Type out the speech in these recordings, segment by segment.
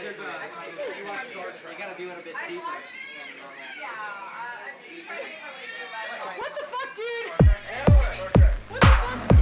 You gotta do it a bit deeper than normal. What the fuck, dude? What the fuck?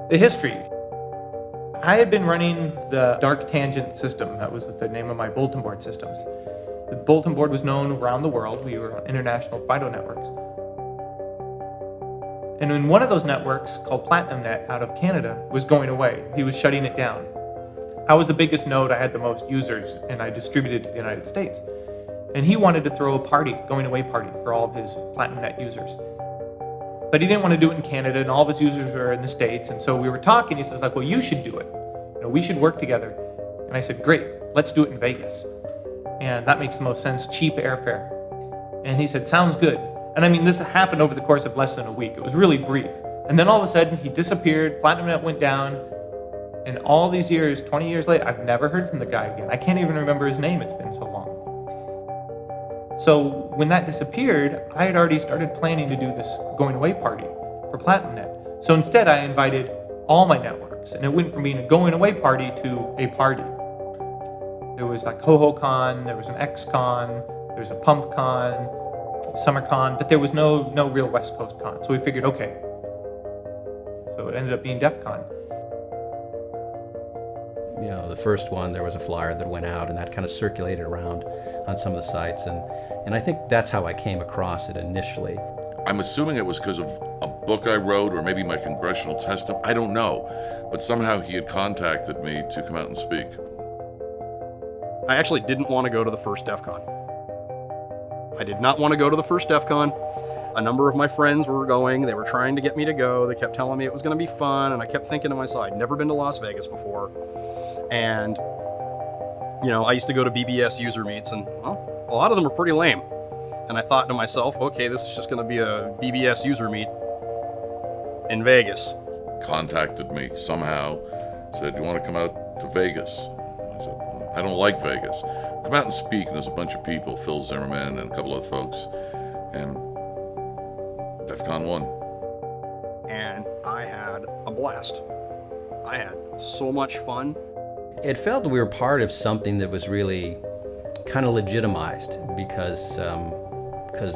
The history. I had been running the dark tangent system. That was the name of my bulletin board systems. The bulletin board was known around the world. We were on international FIDO networks. And in one of those networks, called PlatinumNet out of Canada, was going away. He was shutting it down. I was the biggest node. I had the most users, and I distributed to the United States. And he wanted to throw a party, going away party, for all of his PlatinumNet users. But he didn't want to do it in Canada, and all of his users were in the States. And so we were talking. He says, like, well, you should do it. We should work together. And I said, great, let's do it in Vegas. And that makes the most sense, cheap airfare. And he said, sounds good. And I mean, this happened over the course of less than a week. It was really brief. And then all of a sudden, he disappeared, PlatinumNet went down. And all these years, 20 years later, I've never heard from the guy again. I can't even remember his name, it's been so long. So when that disappeared, I had already started planning to do this going away party for PlatinumNet. So instead, I invited all my networks, and it went from being a going away party to a party. There was like HoHoCon, there was an XCon, there was a PumpCon, SummerCon, but there was no real West Coast con. So we figured, okay. So it ended up being DefCon. You know, the first one, there was a flyer that went out, and that kind of circulated around on some of the sites, and I think that's how I came across it initially. I'm assuming it was because of a book I wrote, or maybe my congressional testimony, I don't know, but somehow he had contacted me to come out and speak. I actually didn't want to go to the first DefCon. I did not want to go to the first DefCon. A number of my friends were going, they were trying to get me to go, they kept telling me it was going to be fun, and I kept thinking to myself, I'd never been to Las Vegas before. And, you know, I used to go to BBS user meets, and, well, a lot of them were pretty lame. And I thought to myself, okay, this is just going to be a BBS user meet in Vegas. Contacted me somehow, said, you want to come out to Vegas? I said, I don't like Vegas. Come out and speak, and there's a bunch of people, Phil Zimmerman and a couple of folks, and DefCon 1. And I had a blast. I had so much fun. It felt we were part of something that was really kind of legitimized because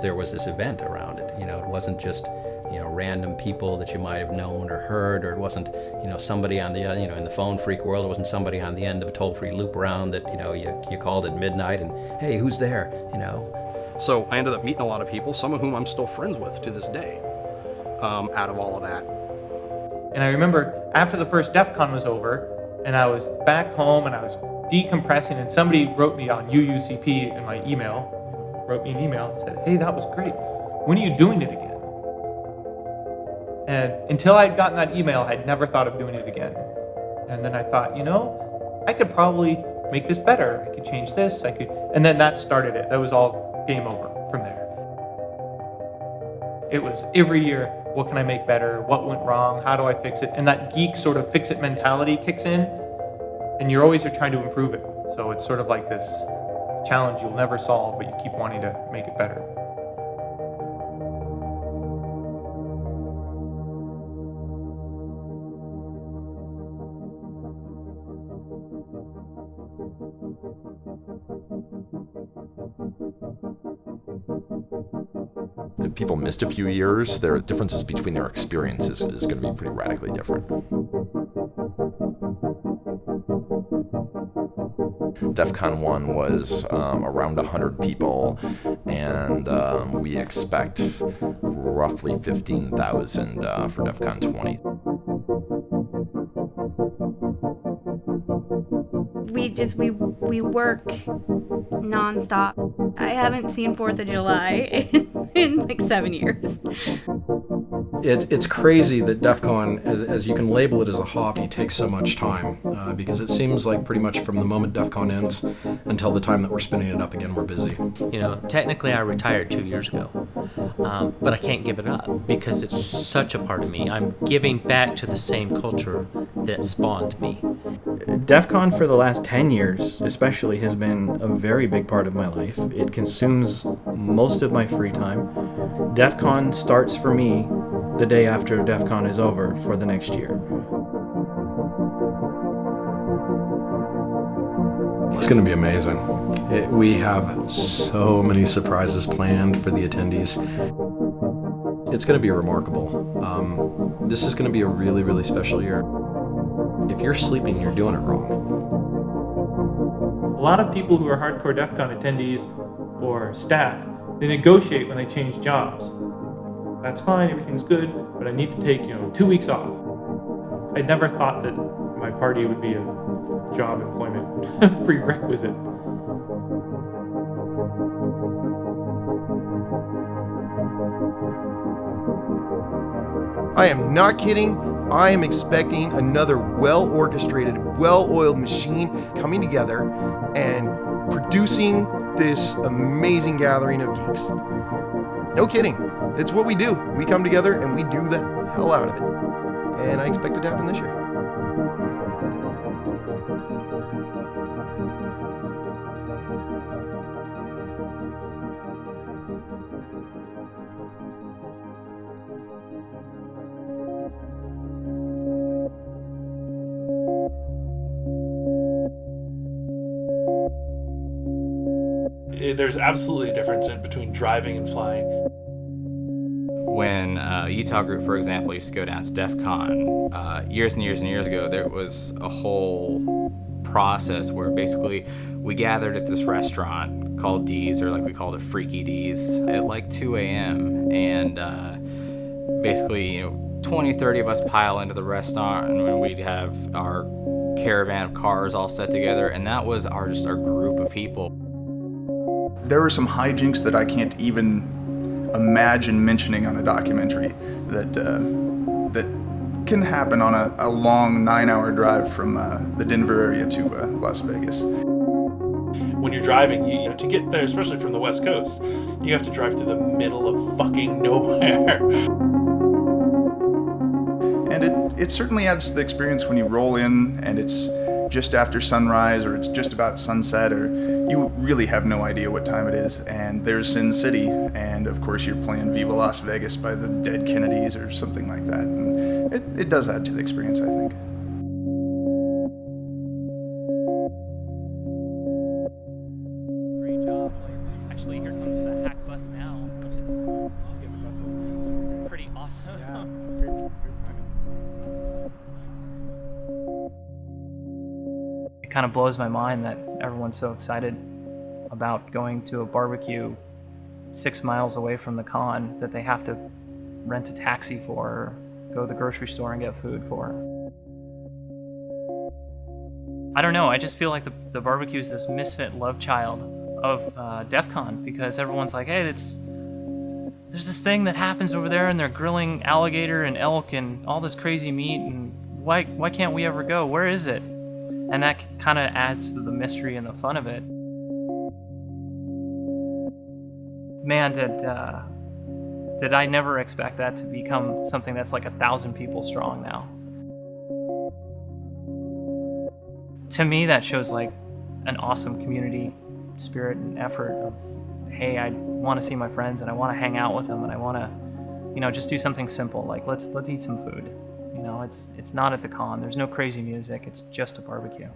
there was this event around it. You know, it wasn't just, you know, random people that you might have known or heard, or it wasn't, you know, somebody on the, you know, in the phone freak world, it wasn't somebody on the end of a toll-free loop around that, you know, you called at midnight and, hey, who's there, you know? So I ended up meeting a lot of people, some of whom I'm still friends with to this day, out of all of that. And I remember after the first DefCon was over, and I was back home and I was decompressing, and somebody wrote me on UUCP in my email, wrote me an email and said, hey, that was great. When are you doing it again? And until I'd gotten that email, I'd never thought of doing it again. And then I thought, you know, I could probably make this better. I could change this, and then that started it. That was all game over from there. It was every year, what can I make better? What went wrong? How do I fix it? And that geek sort of fix it mentality kicks in, and you're always trying to improve it. So it's sort of like this challenge you'll never solve, but you keep wanting to make it better. If people missed a few years, their differences between their experiences is going to be pretty radically different. DefCon 1 was around 100 people, and we expect roughly 15,000 for DefCon 20. We work nonstop. I haven't seen 4th of July in like 7 years. It's crazy that DefCon, as you can label it as a hobby, takes so much time because it seems like pretty much from the moment DefCon ends until the time that we're spinning it up again, we're busy. You know, technically I retired 2 years ago, but I can't give it up because it's such a part of me. I'm giving back to the same culture that spawned me. DefCon for the last 10 years especially has been a very big part of my life. It consumes most of my free time. DefCon starts for me the day after DefCon is over for the next year. It's going to be amazing. We have so many surprises planned for the attendees. It's going to be remarkable. This is going to be a really, really special year. If you're sleeping, you're doing it wrong. A lot of people who are hardcore DefCon attendees or staff, they negotiate when they change jobs. That's fine, everything's good, but I need to take 2 weeks off. I never thought that my party would be a job employment prerequisite. I am not kidding. I am expecting another well-orchestrated, well-oiled machine coming together and producing this amazing gathering of geeks. No kidding. It's what we do. We come together and we do the hell out of it. And I expect it to happen this year. There's absolutely a difference between driving and flying. When Utah Group, for example, used to go down to DefCon years and years and years ago, there was a whole process where basically we gathered at this restaurant called D's, or like we called it Freaky D's, at like 2 a.m. And basically, 20, 30 of us pile into the restaurant, and we'd have our caravan of cars all set together, and that was our group of people. There are some hijinks that I can't even imagine mentioning on a documentary that can happen on a long 9-hour drive from the Denver area to Las Vegas. When you're driving, to get there, especially from the West Coast, you have to drive through the middle of fucking nowhere. And it certainly adds to the experience when you roll in and it's just after sunrise or it's just about sunset, or you really have no idea what time it is, and there's Sin City, and of course you're playing Viva Las Vegas by the Dead Kennedys or something like that, and it does add to the experience, I think. Great job. Actually, here comes the hack bus now, which is pretty awesome. Yeah, great timing. It kind of blows my mind that everyone's so excited about going to a barbecue 6 miles away from the con that they have to rent a taxi for or go to the grocery store and get food for. I don't know, I just feel like the barbecue is this misfit love child of DefCon, because everyone's like, hey, there's this thing that happens over there and they're grilling alligator and elk and all this crazy meat, and why can't we ever go? Where is it? And that kind of adds to the mystery and the fun of it. Man, did I never expect that to become something that's like 1,000 people strong now. To me, that shows like an awesome community spirit and effort of, hey, I want to see my friends and I want to hang out with them and I want to, you know, just do something simple like let's eat some food. You know, it's not at the con. There's no crazy music. It's just a barbecue.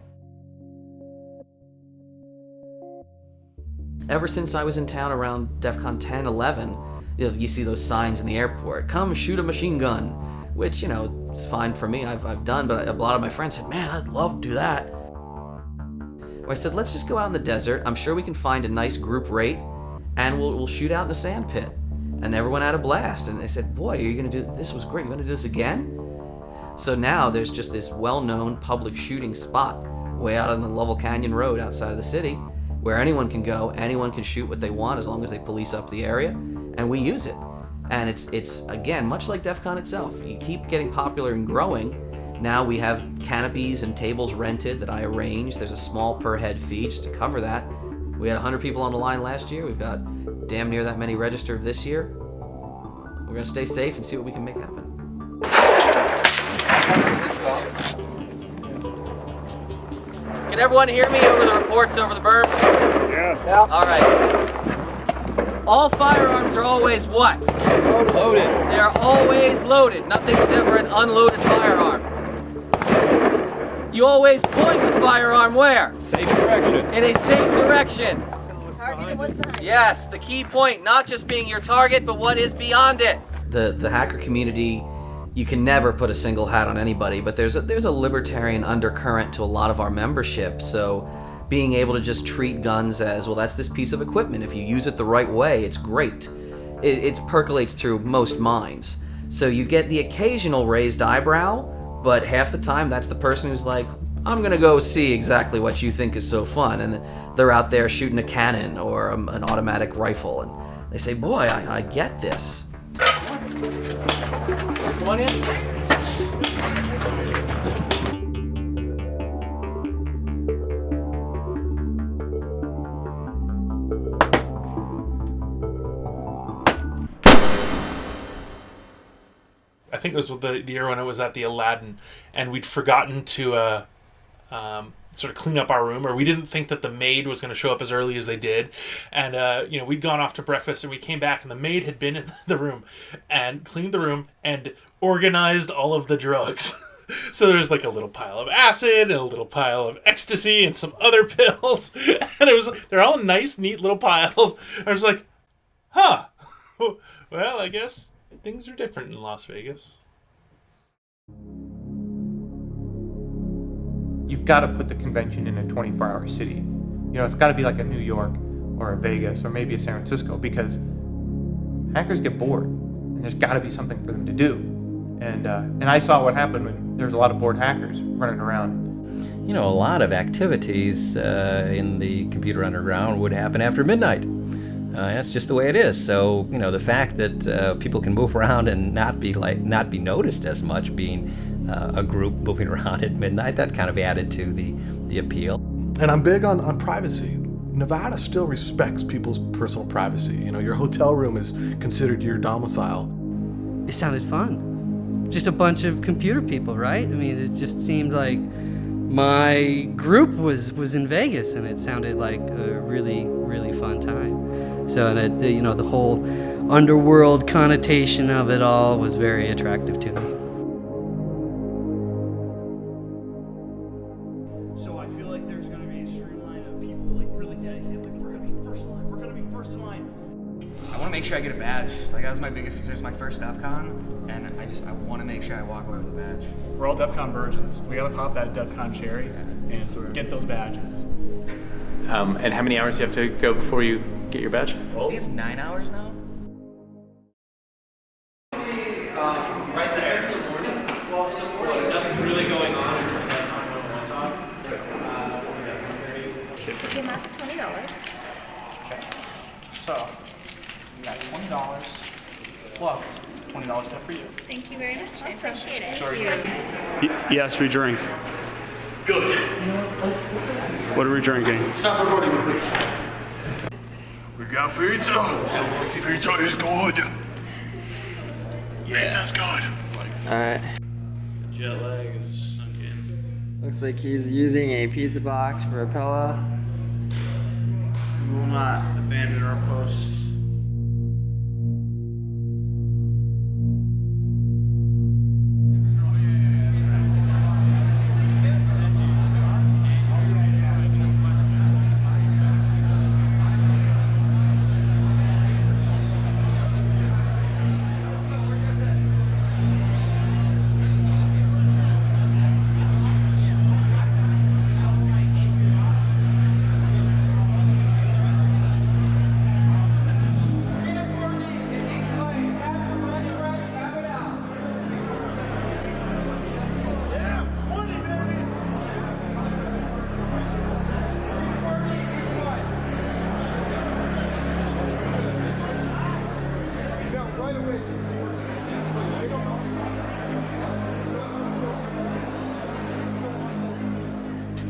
Ever since I was in town around DefCon 10, 11, you see those signs in the airport, come shoot a machine gun, which, you know, it's fine for me, I've done, but a lot of my friends said, man, I'd love to do that. I said, let's just go out in the desert. I'm sure we can find a nice group rate, and we'll shoot out in a sand pit. And everyone had a blast, and they said, boy, are you gonna do, this was great, you gonna do this again? So now there's just this well-known public shooting spot way out on the Lovell Canyon Road outside of the city, where anyone can go, anyone can shoot what they want as long as they police up the area, and we use it. And it's again, much like DefCon itself, you keep getting popular and growing. Now we have canopies and tables rented that I arrange. There's a small per head fee just to cover that. We had 100 people on the line last year. We've got damn near that many registered this year. We're gonna stay safe and see what we can make happen. Can everyone hear me over the reports over the burp? Yes. All right. All firearms are always what? Loaded. They are always loaded. Nothing is ever an unloaded firearm. You always point the firearm where? Safe direction. In a safe direction. Yes, the key point, not just being your target, but what is beyond it. The hacker community, you can never put a single hat on anybody, but there's a libertarian undercurrent to a lot of our membership, so being able to just treat guns as, well, that's this piece of equipment. If you use it the right way, it's great. It percolates through most minds. So you get the occasional raised eyebrow, but half the time that's the person who's like, I'm gonna go see exactly what you think is so fun. And they're out there shooting a cannon or an automatic rifle, and they say, boy, I get this. Come on in. I think it was the year when it was at the Aladdin, and we'd forgotten to sort of clean up our room, or we didn't think that the maid was going to show up as early as they did. And, we'd gone off to breakfast, and we came back, and the maid had been in the room and cleaned the room and organized all of the drugs. So there's like a little pile of acid and a little pile of ecstasy and some other pills. And they're all nice, neat little piles. I was like, huh, well, I guess things are different in Las Vegas. You've got to put the convention in a 24-hour city. You know, it's got to be like a New York or a Vegas or maybe a San Francisco, because hackers get bored and there's got to be something for them to do. And I saw what happened when there's a lot of bored hackers running around. You know, a lot of activities in the computer underground would happen after midnight. That's just the way it is. So, you know, the fact that people can move around and not be noticed as much, being a group moving around at midnight, that kind of added to the appeal. And I'm big on privacy. Nevada still respects people's personal privacy. You know, your hotel room is considered your domicile. It sounded fun. Just a bunch of computer people, right? I mean, it just seemed like my group was in Vegas, and it sounded like a really, really fun time. So, and the whole underworld connotation of it all was very attractive to me. So I feel like there's going to be a streamline of people like really dedicated. Like, we're going to be first in line. We're going to be first in line. I want to make sure I get a badge. Like, that was my biggest concern. It's my first DefCon, and I want to make sure I walk away with a badge. We're all DefCon virgins. We gotta pop that DefCon cherry and sort of get those badges. And how many hours do you have to go before you get your badge? I think it's 9 hours now. Right there in the morning. Well, nothing's really going on until DefCon 101 talk. What was that, 1:30? Okay, that's $20. Okay. So, you got $20 plus $20 stuff for you. Thank you very much. I appreciate it. Sorry, Yes, we drink. Good. What are we drinking? Stop recording me, please. We got pizza. Pizza is good. Sounds good. Alright. Jet lag is sunk in. Looks like he's using a pizza box for a pillow. We will not abandon our posts.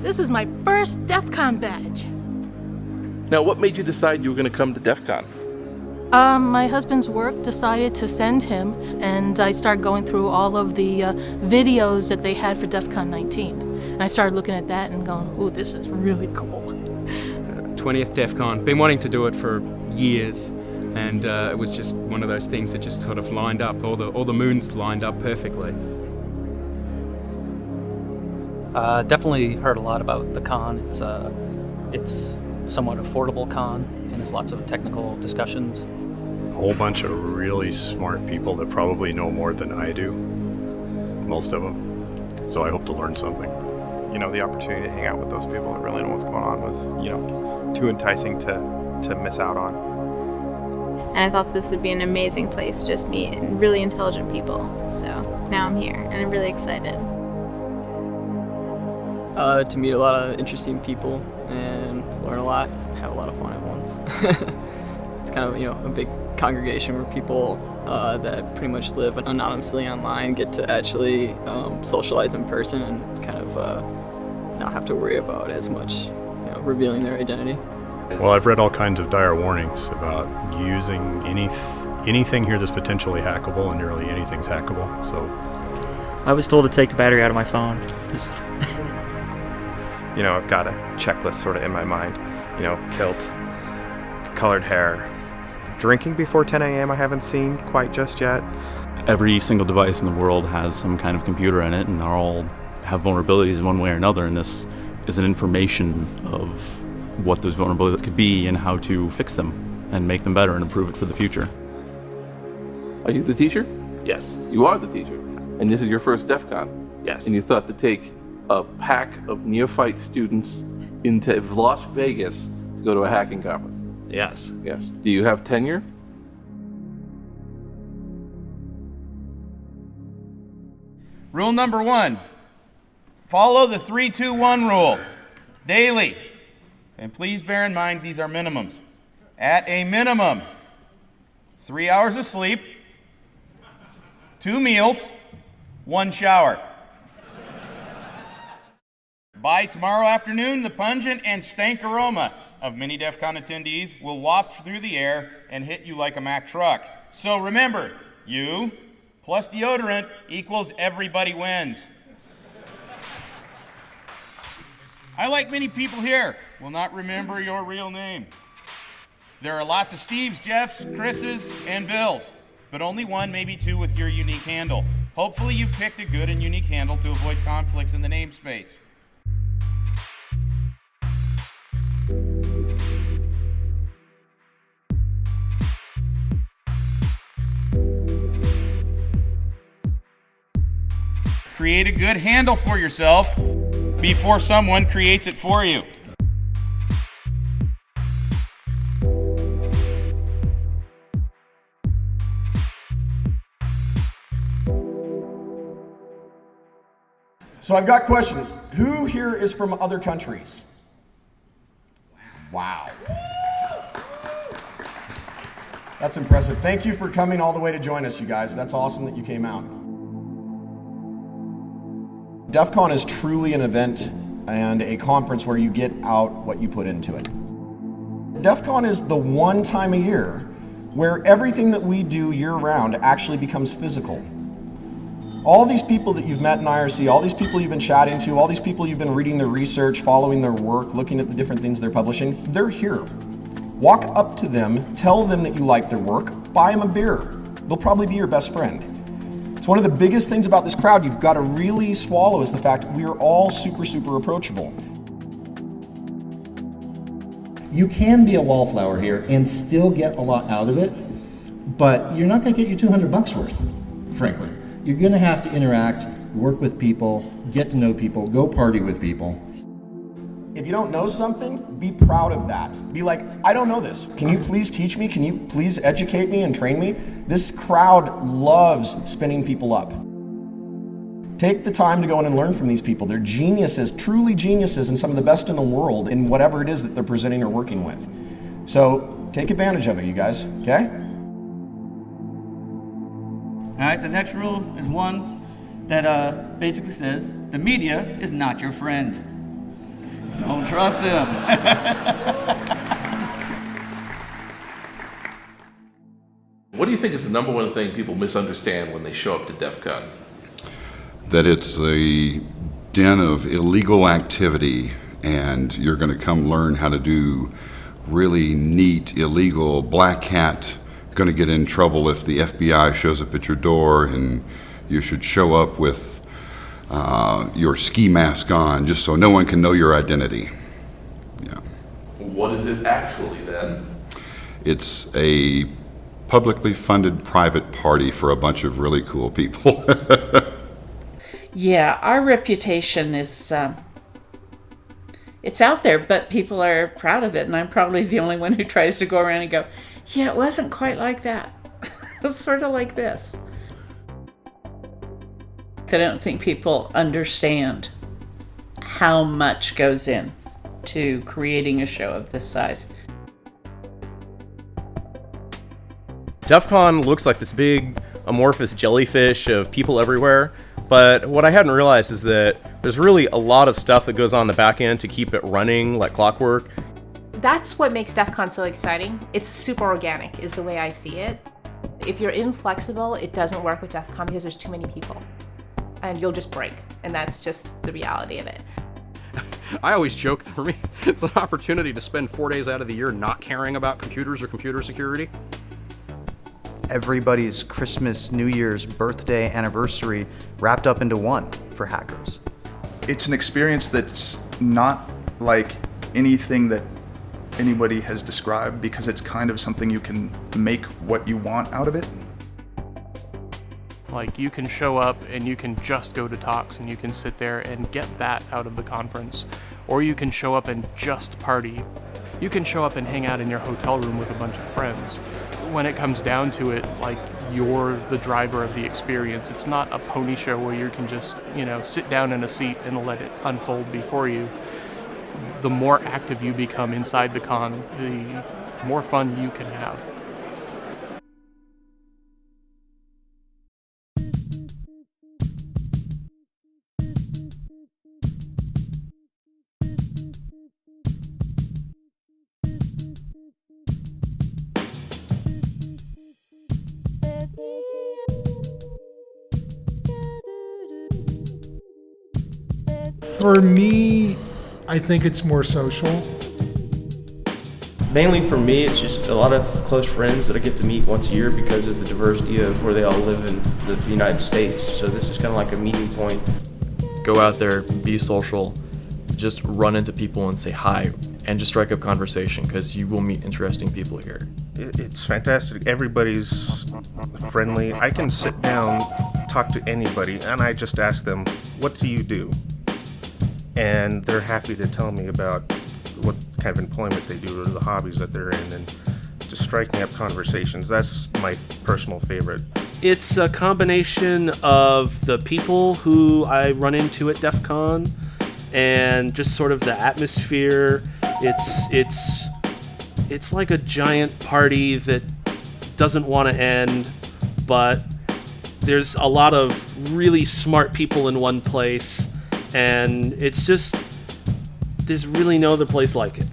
This is my first DefCon badge. Now, what made you decide you were going to come to DefCon? My husband's work decided to send him, and I started going through all of the videos that they had for DefCon 19. And I started looking at that and going, ooh, this is really cool. 20th DefCon. Been wanting to do it for years, and it was just one of those things that just sort of lined up. All the moons lined up perfectly. Definitely heard a lot about the con. It's a somewhat affordable con, and there's lots of technical discussions. A whole bunch of really smart people that probably know more than I do, most of them. So I hope to learn something. You know, the opportunity to hang out with those people that really know what's going on was, you know, too enticing to miss out on. And I thought this would be an amazing place to just meet really intelligent people. So now I'm here, and I'm really excited. To meet a lot of interesting people and learn a lot, have a lot of fun at once. It's kind of, you know, a big congregation where people that pretty much live anonymously online get to actually socialize in person and kind of not have to worry about as much, you know, revealing their identity. Well, I've read all kinds of dire warnings about using anything here that's potentially hackable, and nearly anything's hackable, so. I was told to take the battery out of my phone. Just You know, I've got a checklist sort of in my mind. You know, kilt, colored hair. Drinking before 10 a.m. I haven't seen quite just yet. Every single device in the world has some kind of computer in it, and they all have vulnerabilities in one way or another, and this is an information of what those vulnerabilities could be and how to fix them and make them better and improve it for the future. Are you the teacher? Yes. You are the teacher. And this is your first DefCon? Yes. And you thought to take a pack of neophyte students into Las Vegas to go to a hacking conference? Yes. Yes. Do you have tenure? Rule number 1, follow the 3-2-1 rule daily. And please bear in mind these are minimums. At a minimum, 3 hours of sleep, 2 meals, 1 shower. By tomorrow afternoon, the pungent and stank aroma of many DefCon attendees will waft through the air and hit you like a Mack truck. So remember, you plus deodorant equals everybody wins. I, like many people here, will not remember your real name. There are lots of Steves, Jeffs, Chris's, and Bills, but only one, maybe two with your unique handle. Hopefully you've picked a good and unique handle to avoid conflicts in the namespace. Create a good handle for yourself before someone creates it for you. So I've got questions. Who here is from other countries? Wow. That's impressive. Thank you for coming all the way to join us, you guys. That's awesome that you came out. DefCon is truly an event and a conference where you get out what you put into it. DefCon is the one time a year where everything that we do year-round actually becomes physical. All these people that you've met in IRC, all these people you've been chatting to, all these people you've been reading their research, following their work, looking at the different things they're publishing, they're here. Walk up to them, tell them that you like their work, buy them a beer. They'll probably be your best friend. It's one of the biggest things about this crowd you've got to really swallow is the fact we are all super, super approachable. You can be a wallflower here and still get a lot out of it, but you're not going to get your $200 worth, frankly. You're going to have to interact, work with people, get to know people, go party with people. If you don't know something, be proud of that. Be like, I don't know this. Can you please teach me? Can you please educate me and train me? This crowd loves spinning people up. Take the time to go in and learn from these people. They're geniuses, truly geniuses, and some of the best in the world in whatever it is that they're presenting or working with. So take advantage of it, you guys, okay? All right, the next rule is one that basically says, the media is not your friend. Don't trust them. What do you think is the number one thing people misunderstand when they show up to DefCon? That it's a den of illegal activity and you're going to come learn how to do really neat, illegal black hat. Going to get in trouble if the FBI shows up at your door, and you should show up with your ski mask on just so no one can know your identity. Yeah. What is it actually then? It's a publicly funded private party for a bunch of really cool people. Yeah, our reputation is, it's out there, but people are proud of it, and I'm probably the only one who tries to go around and go, yeah, it wasn't quite like that. It was sort of like this. I don't think people understand how much goes in to creating a show of this size. DEF CON looks like this big amorphous jellyfish of people everywhere, but what I hadn't realized is that there's really a lot of stuff that goes on the back end to keep it running like clockwork. That's what makes DEF CON so exciting. It's super organic is the way I see it. If you're inflexible, it doesn't work with DEF CON because there's too many people. And you'll just break. And that's just the reality of it. I always joke that for me, it's an opportunity to spend 4 days out of the year not caring about computers or computer security. Everybody's Christmas, New Year's, birthday, anniversary wrapped up into one for hackers. It's an experience that's not like anything that anybody has described because it's kind of something you can make what you want out of it. Like, you can show up and you can just go to talks and you can sit there and get that out of the conference. Or you can show up and just party. You can show up and hang out in your hotel room with a bunch of friends. When it comes down to it, like, you're the driver of the experience. It's not a pony show where you can just, sit down in a seat and let it unfold before you. The more active you become inside the con, the more fun you can have. For me, I think it's more social. Mainly for me, it's just a lot of close friends that I get to meet once a year because of the diversity of where they all live in the United States. So this is kind of like a meeting point. Go out there, be social, just run into people and say hi, and just strike up conversation because you will meet interesting people here. It's fantastic. Everybody's friendly. I can sit down, talk to anybody, and I just ask them, what do you do? And they're happy to tell me about what kind of employment they do or the hobbies that they're in, and just striking up conversations. That's my personal favorite. It's a combination of the people who I run into at DEF CON and just sort of the atmosphere. It's like a giant party that doesn't want to end, but there's a lot of really smart people in one place, and it's just, there's really no other place like it.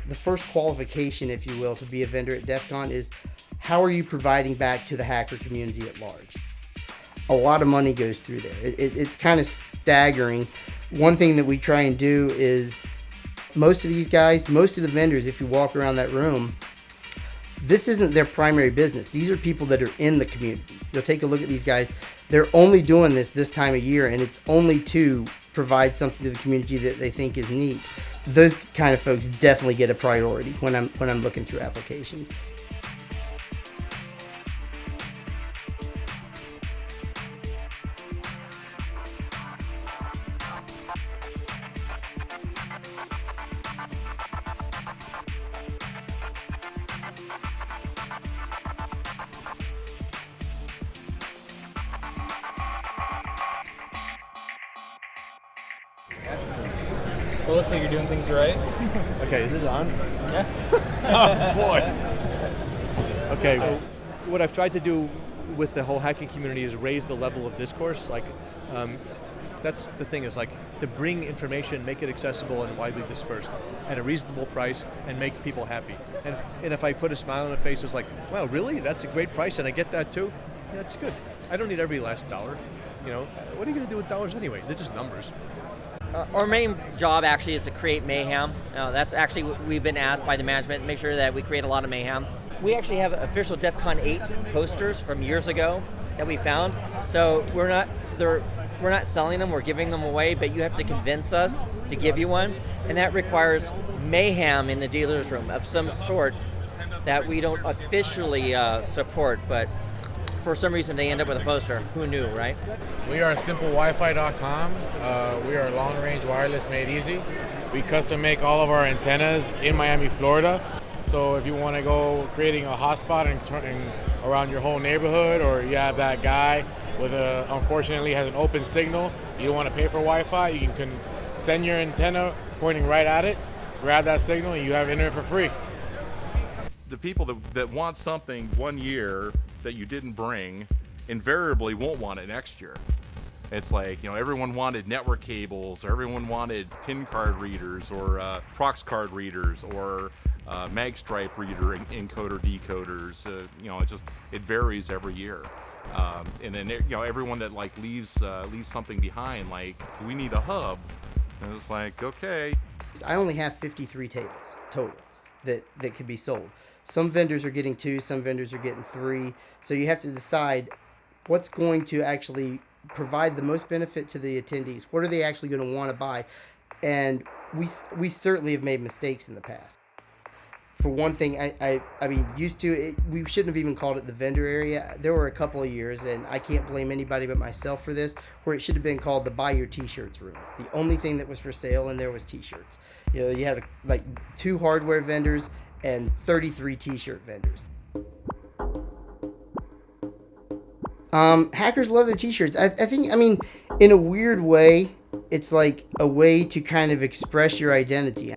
the first qualification, if you will, to be a vendor at DEF CON is how are you providing back to the hacker community at large? A lot of money goes through there. It's kind of staggering. One thing that we try and do is most of these guys, most of the vendors, if you walk around that room, this isn't their primary business. These are people that are in the community. You'll take a look at these guys. They're only doing this time of year, and it's only to provide something to the community that they think is neat. Those kind of folks definitely get a priority when I'm looking through applications. Well, looks like you're doing things right. Okay, is this on? Yeah. Oh, boy. Okay, so what I've tried to do with the whole hacking community is raise the level of discourse. Like, that's the thing, is like to bring information, make it accessible and widely dispersed at a reasonable price and make people happy. And if I put a smile on their face, it's like, wow, really? That's a great price and I get that too? Yeah, that's good. I don't need every last dollar. You know, what are you going to do with dollars anyway? They're just numbers. Our main job actually is to create mayhem. That's actually what we've been asked by the management, make sure that we create a lot of mayhem. We actually have official DEFCON 8 posters from years ago that we found. So we're not selling them, we're giving them away, but you have to convince us to give you one. And that requires mayhem in the dealer's room of some sort that we don't officially support, but for some reason they end up with a poster. Who knew, right? We are SimpleWiFi.com. We are long-range wireless made easy. We custom make all of our antennas in Miami, Florida. So if you want to go creating a hotspot and turning around your whole neighborhood, or you have that guy with unfortunately has an open signal, you don't want to pay for Wi-Fi, you can send your antenna pointing right at it, grab that signal, and you have internet for free. The people that want something one year that you didn't bring invariably won't want it next year. It's like, you know, everyone wanted network cables, or everyone wanted PIN card readers, or prox card readers, or magstripe reader encoder decoders. You know, it varies every year. And then, you know, everyone that like leaves something behind, like, we need a hub. And it's like, okay. I only have 53 tables total that could be sold. Some vendors are getting 2, some vendors are getting 3. So you have to decide what's going to actually provide the most benefit to the attendees. What are they actually going to want to buy? And we certainly have made mistakes in the past. For one thing, I mean, used to it, we shouldn't have even called it the vendor area. There were a couple of years, and I can't blame anybody but myself for this, where it should have been called the buy your t-shirts room. The only thing that was for sale in there was t-shirts. You know, you had like 2 hardware vendors and 33 t-shirt vendors. Hackers love their t-shirts. I think, I mean, in a weird way, it's like a way to kind of express your identity.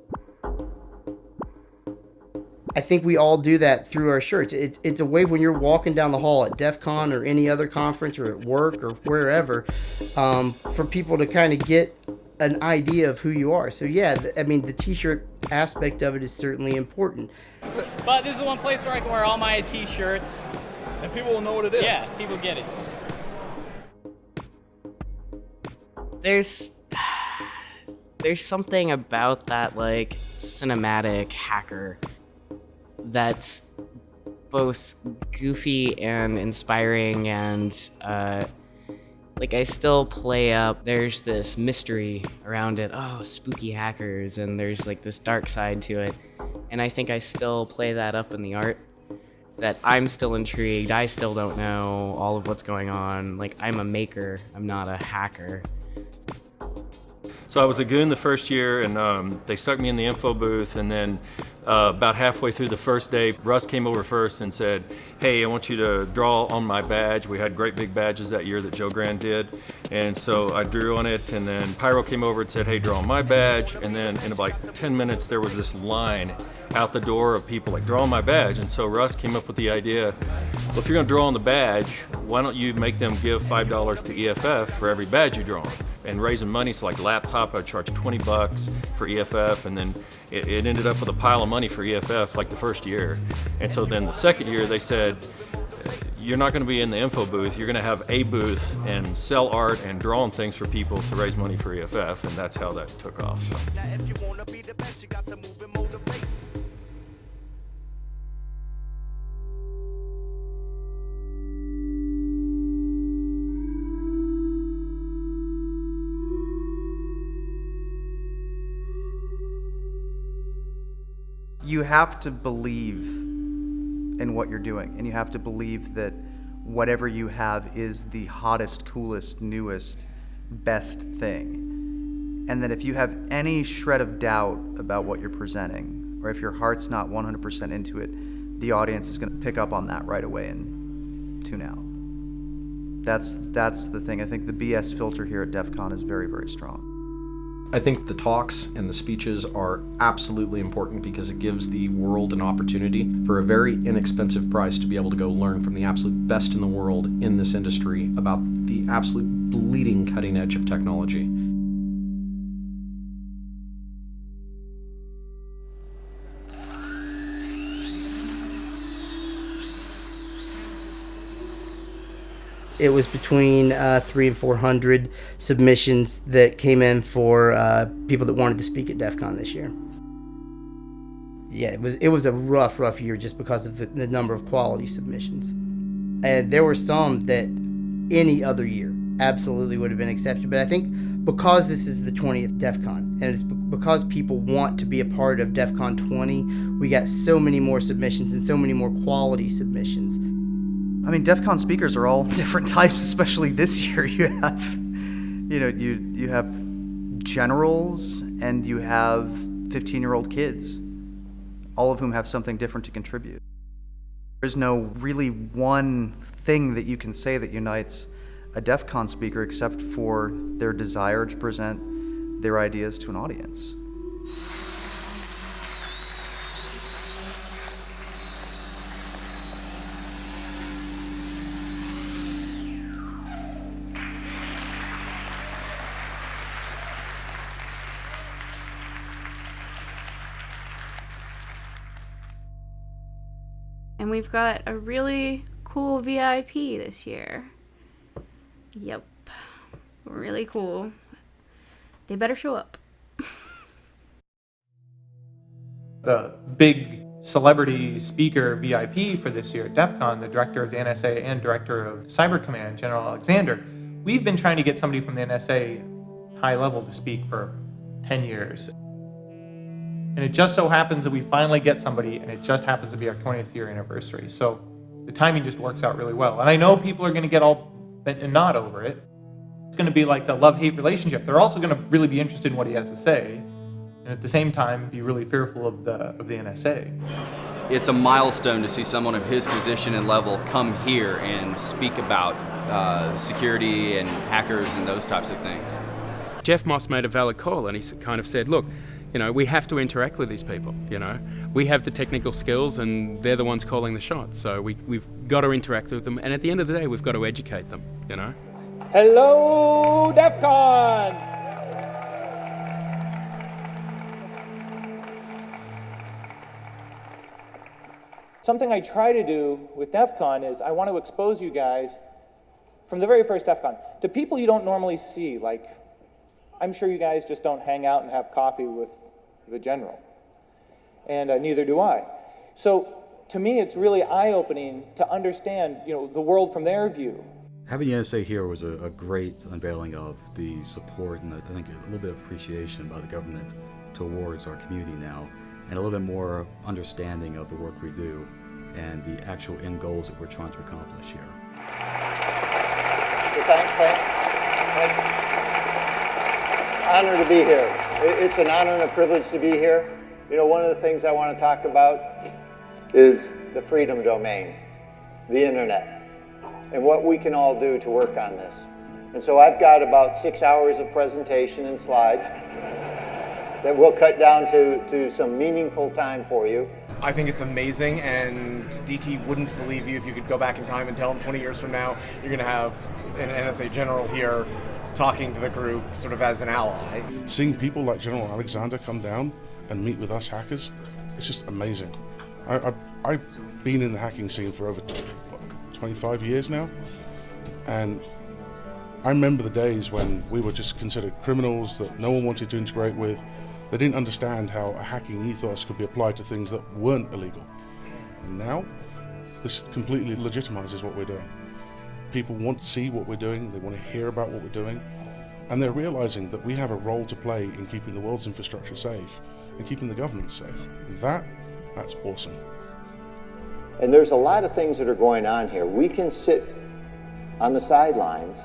I think we all do that through our shirts. It's a way when you're walking down the hall at DEF CON or any other conference or at work or wherever, for people to kind of get an idea of who you are. So yeah, I mean, the t-shirt aspect of it is certainly important. But this is one place where I can wear all my t-shirts. And people will know what it is. Yeah, people get it. There's something about that, like, cinematic hacker that's both goofy and inspiring, and like, I still play up, there's this mystery around it, oh, spooky hackers, and there's like this dark side to it, and I think I still play that up in the art, that I'm still intrigued, I still don't know all of what's going on, like, I'm a maker, I'm not a hacker. So I was a goon the first year, and they stuck me in the info booth, and then about halfway through the first day, Russ came over first and said, hey, I want you to draw on my badge. We had great big badges that year that Joe Grand did, and so I drew on it, and then Pyro came over and said, hey, draw on my badge, and then in about 10 minutes there was this line out the door of people like, draw on my badge, and so Russ came up with the idea, well, if you're going to draw on the badge, why don't you make them give $5 to EFF for every badge you draw on? And raising money, so like laptop, I'd charge $20 for EFF, and then it ended up with a pile of money for EFF like the first year. And so then the second year they said, you're not going to be in the info booth, you're going to have a booth and sell art and draw on things for people to raise money for EFF, and that's how that took off. So. You have to believe in what you're doing, and you have to believe that whatever you have is the hottest, coolest, newest, best thing. And that if you have any shred of doubt about what you're presenting, or if your heart's not 100% into it, the audience is going to pick up on that right away and tune out. That's the thing. I think the BS filter here at DefCon is very, very strong. I think the talks and the speeches are absolutely important because it gives the world an opportunity for a very inexpensive price to be able to go learn from the absolute best in the world in this industry about the absolute bleeding cutting edge of technology. It was between 300 and 400 submissions that came in for people that wanted to speak at DefCon this year. Yeah, it was a rough year just because of the number of quality submissions. And there were some that any other year absolutely would have been accepted. But I think because this is the 20th DefCon, and it's because people want to be a part of DefCon 20, we got so many more submissions and so many more quality submissions. I mean, DefCon speakers are all different types, especially this year. You have, you have generals and you have 15-year-old kids, all of whom have something different to contribute. There's no really one thing that you can say that unites a DefCon speaker except for their desire to present their ideas to an audience. And we've got a really cool VIP this year. Yep. Really cool. They better show up. The big celebrity speaker VIP for this year at DefCon, the director of the NSA and director of Cyber Command, General Alexander, we've been trying to get somebody from the NSA high level to speak for 10 years. And it just so happens that we finally get somebody, and it just happens to be our 20th year anniversary. So the timing just works out really well. And I know people are going to get all bent and not over it. It's going to be like the love-hate relationship. They're also going to really be interested in what he has to say, and at the same time be really fearful of the NSA. It's a milestone to see someone of his position and level come here and speak about security and hackers and those types of things. Jeff Moss made a valid call, and he kind of said, look, we have to interact with these people, We have the technical skills, and they're the ones calling the shots, so we've got to interact with them, and at the end of the day, we've got to educate them, Hello, DefCon! Something I try to do with DefCon is I want to expose you guys from the very first DefCon to people you don't normally see. Like, I'm sure you guys just don't hang out and have coffee with the general, and neither do I. So to me, it's really eye-opening to understand, the world from their view. Having the NSA here was a great unveiling of the support and I think a little bit of appreciation by the government towards our community now, and a little bit more understanding of the work we do and the actual end goals that we're trying to accomplish here. Honor to be here. It's an honor and a privilege to be here. One of the things I want to talk about is the freedom domain, the internet, and what we can all do to work on this. And so I've got about 6 hours of presentation and slides that we'll cut down to some meaningful time for you. I think it's amazing, and DT wouldn't believe you if you could go back in time and tell him 20 years from now you're going to have an NSA general here talking to the group sort of as an ally. Seeing people like General Alexander come down and meet with us hackers it's just amazing. I've been in the hacking scene for over 25 years now, and I remember the days when we were just considered criminals that no one wanted to integrate with. They didn't understand how a hacking ethos could be applied to things that weren't illegal. And now, this completely legitimizes what we're doing. People want to see what we're doing, they want to hear about what we're doing, and they're realizing that we have a role to play in keeping the world's infrastructure safe and keeping the government safe. That's awesome. And there's a lot of things that are going on here. We can sit on the sidelines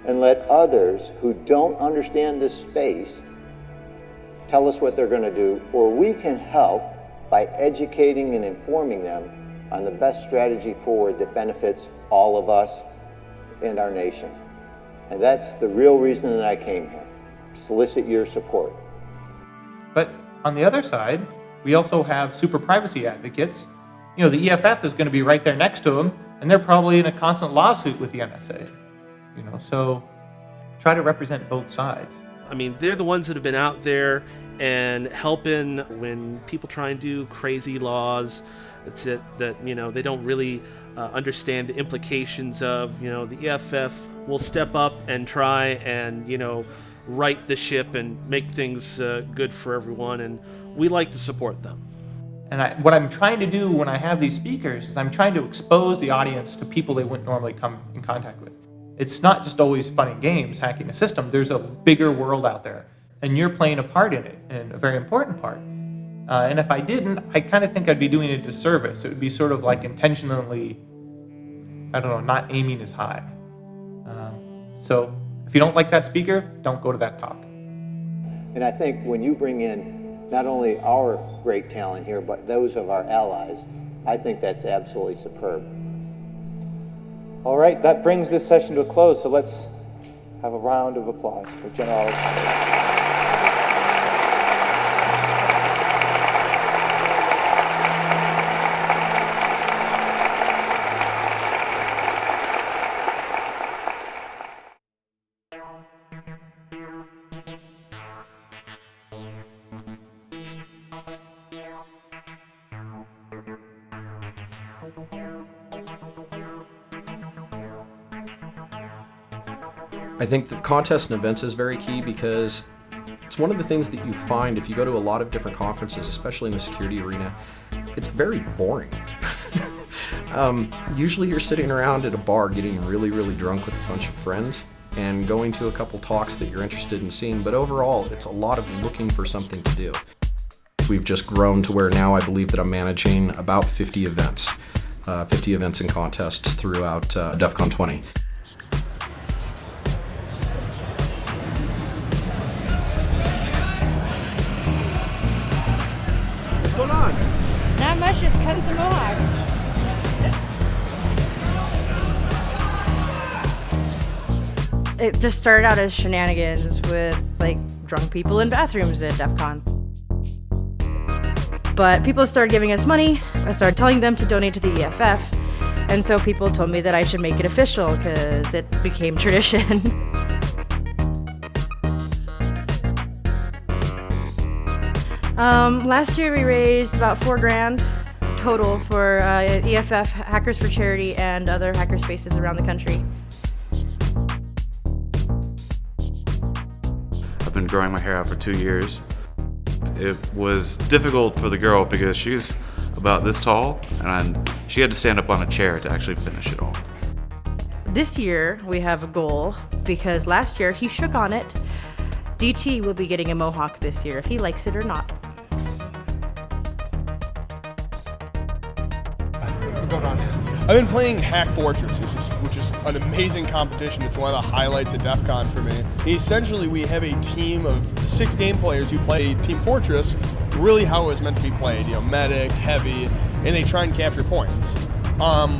and let others who don't understand this space tell us what they're going to do, or we can help by educating and informing them on the best strategy forward that benefits all of us and our nation. And that's the real reason that I came here, solicit your support. But on the other side, we also have super privacy advocates. You know, the EFF is going to be right there next to them, and they're probably in a constant lawsuit with the NSA. You know, so try to represent both sides. I mean, they're the ones that have been out there and helping when people try and do crazy laws that you know, they don't really understand the implications of. You know, the EFF will step up and try and, you know, right the ship and make things good for everyone, and we like to support them. And what I'm trying to do when I have these speakers is I'm trying to expose the audience to people they wouldn't normally come in contact with. It's not just always fun and games hacking a system. There's a bigger world out there, and you're playing a part in it, and a very important part. And if I didn't, I kind of think I'd be doing a disservice. It would be sort of like intentionally, I don't know, not aiming as high. So if you don't like that speaker, don't go to that talk. And I think when you bring in not only our great talent here, but those of our allies, I think that's absolutely superb. All right, that brings this session to a close, so let's have a round of applause for General Alexander. I think that contests and events is very key because it's one of the things that you find if you go to a lot of different conferences, especially in the security arena, it's very boring. Usually you're sitting around at a bar getting really, really drunk with a bunch of friends and going to a couple talks that you're interested in seeing, but overall it's a lot of looking for something to do. We've just grown to where now I believe that I'm managing about 50 events and contests throughout DefCon 20. What's going on? Not much, just cutting some mohawks. It just started out as shenanigans with like drunk people in bathrooms at DefCon. But people started giving us money. I started telling them to donate to the EFF, and so people told me that I should make it official because it became tradition. Last year we raised about $4 grand total for EFF, Hackers for Charity, and other hackerspaces around the country. I've been growing my hair out for 2 years. It was difficult for the girl because she's about this tall and she had to stand up on a chair to actually finish it all. This year we have a goal because last year he shook on it. DT will be getting a mohawk this year if he likes it or not. I've been playing Hack Fortress, which is an amazing competition. It's one of the highlights at DefCon for me. Essentially, we have a team of 6 game players who play Team Fortress, really how it was meant to be played, medic, heavy, and they try and capture points.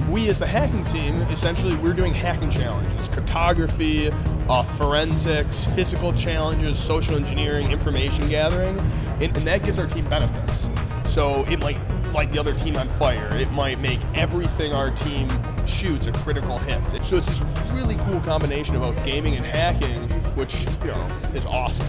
We as the hacking team, essentially we're doing hacking challenges, cryptography, forensics, physical challenges, social engineering, information gathering, and that gives our team benefits. So it might light the other team on fire. It might make everything our team shoots a critical hit. So it's this really cool combination of both gaming and hacking, which is awesome.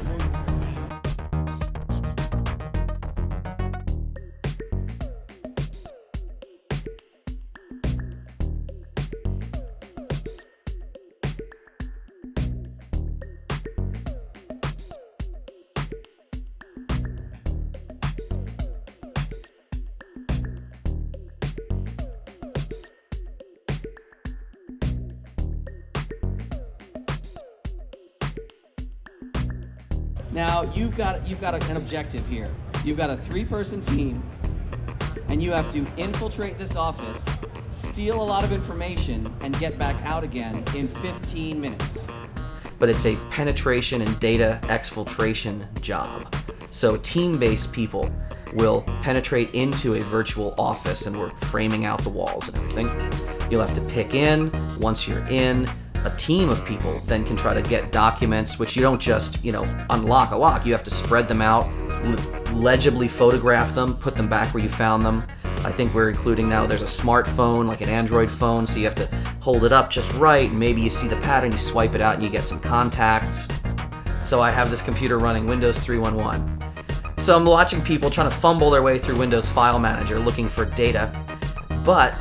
Now you've got an objective here. You've got a 3-person team, and you have to infiltrate this office, steal a lot of information, and get back out again in 15 minutes. But it's a penetration and data exfiltration job. So team-based people will penetrate into a virtual office, and we're framing out the walls and everything. You'll have to pick in. Once you're in, a team of people then can try to get documents, which you don't just, unlock a lock. You have to spread them out, legibly photograph them, put them back where you found them. I think we're including now, there's a smartphone, like an Android phone, so you have to hold it up just right, and maybe you see the pattern, you swipe it out, and you get some contacts. So I have this computer running Windows 3.1. So I'm watching people trying to fumble their way through Windows File Manager looking for data. But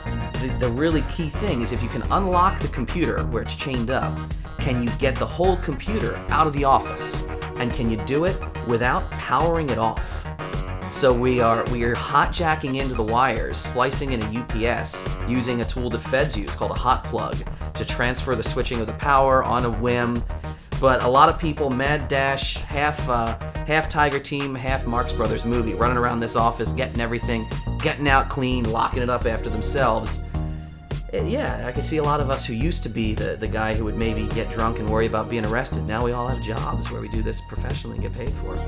the really key thing is if you can unlock the computer where it's chained up, can you get the whole computer out of the office? And can you do it without powering it off? So we are hotjacking into the wires, splicing in a UPS, using a tool that feds use called a hot plug to transfer the switching of the power on a whim. But a lot of people, mad dash, half Tiger Team, half Marx Brothers movie, running around this office, getting everything, getting out clean, locking it up after themselves. Yeah, I can see a lot of us who used to be the guy who would maybe get drunk and worry about being arrested. Now we all have jobs where we do this professionally and get paid for it.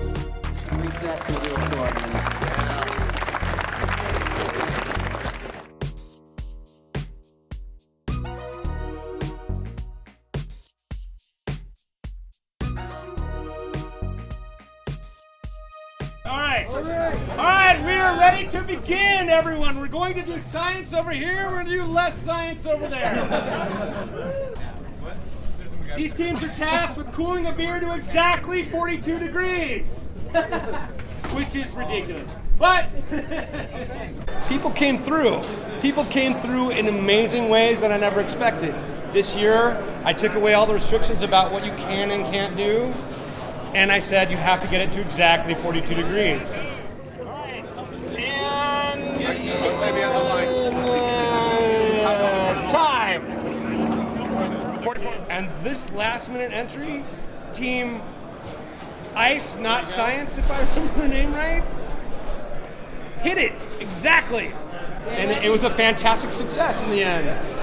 Reset to the real score. All right, we are ready to begin, everyone. We're going to do science over here. We're going to do less science over there. These teams are tasked with cooling a beer to exactly 42 degrees, which is ridiculous. But people came through. People came through in amazing ways that I never expected. This year, I took away all the restrictions about what you can and can't do. And I said, you have to get it to exactly 42 degrees. Time! And this last minute entry, Team Ice, not Science, if I remember the name right, hit it, exactly. And it was a fantastic success in the end.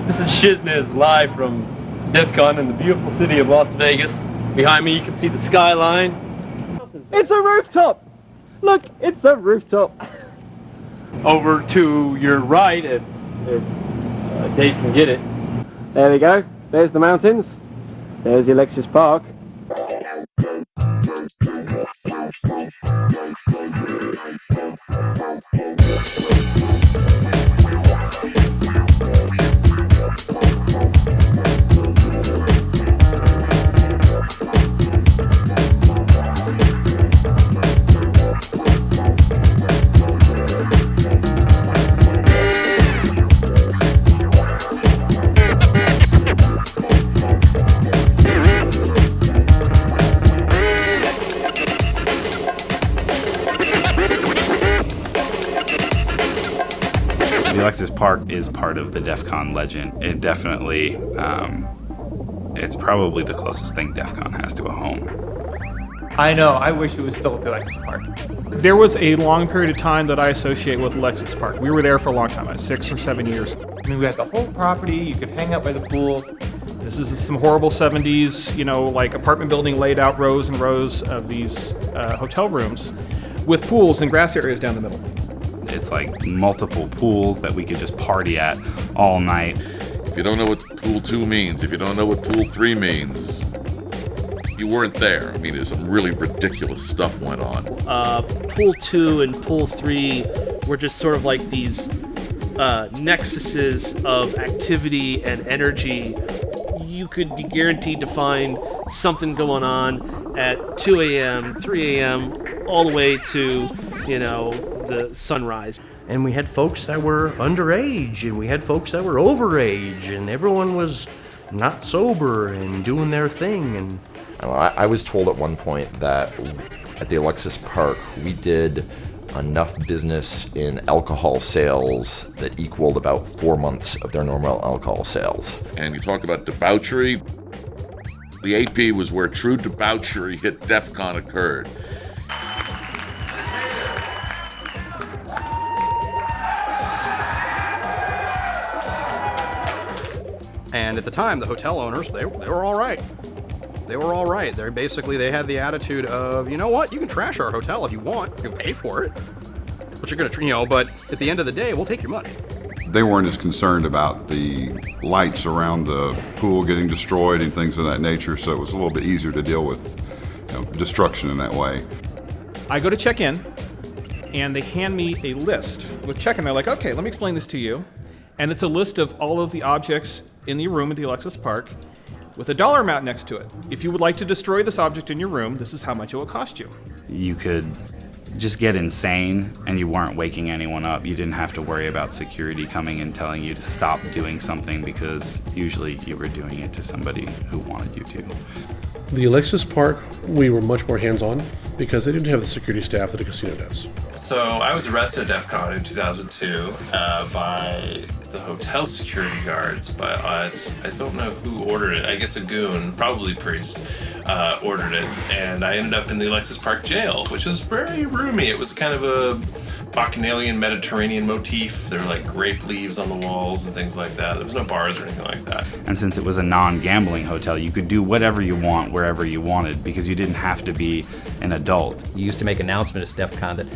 This is Shizness live from DefCon in the beautiful city of Las Vegas. Behind me you can see the skyline. It's a rooftop! Look, it's a rooftop! Over to your right, if Dave can get it. There we go. There's the mountains. There's the Alexis Park. The Alexis Park is part of the DefCon legend. It definitely, it's probably the closest thing DefCon has to a home. I know, I wish it was still at the Alexis Park. There was a long period of time that I associate with Alexis Park. We were there for a long time, 6 or 7 years. I mean, we had the whole property, you could hang out by the pool. This is some horrible 70s, like apartment building laid out rows and rows of these hotel rooms with pools and grass areas down the middle. It's like multiple pools that we could just party at all night. If you don't know what pool 2 means, if you don't know what pool 3 means, You weren't there. I mean, some really ridiculous stuff went on. Pool 2 and Pool 3 were just sort of like these nexuses of activity and energy. You could be guaranteed to find something going on at 2 a.m., 3 a.m., all the way to, the sunrise. And we had folks that were underage, and we had folks that were overage, and everyone was not sober and doing their thing. And I was told at one point that at the Alexis Park, we did enough business in alcohol sales that equaled about 4 months of their normal alcohol sales. And you talk about debauchery. The AP was where true debauchery at DefCon occurred. And at the time, the hotel owners, they were all right. They were all right. They had the attitude of, you know what, you can trash our hotel if you want. You can pay for it. But you're going to, but at the end of the day, we'll take your money. They weren't as concerned about the lights around the pool getting destroyed and things of that nature, so it was a little bit easier to deal with destruction in that way. I go to check in, and they hand me a list with check-in. They're like, okay, let me explain this to you. And it's a list of all of the objects in the room at the Alexis Park with a dollar amount next to it. If you would like to destroy this object in your room, this is how much it will cost you. You could just get insane and you weren't waking anyone up. You didn't have to worry about security coming and telling you to stop doing something, because usually you were doing it to somebody who wanted you to. The Alexis Park, we were much more hands-on because they didn't have the security staff that a casino does. So I was arrested at DefCon in 2002 by the hotel security guards, but I don't know who ordered it. I guess a goon, probably Priest, ordered it, and I ended up in the Alexis Park jail, which was very roomy. It was kind of a Bacchanalian Mediterranean motif. There were like grape leaves on the walls and things like that. There was no bars or anything like that. And since it was a non-gambling hotel, you could do whatever you want wherever you wanted, because you didn't have to be an adult. You used to make announcements at DefCon that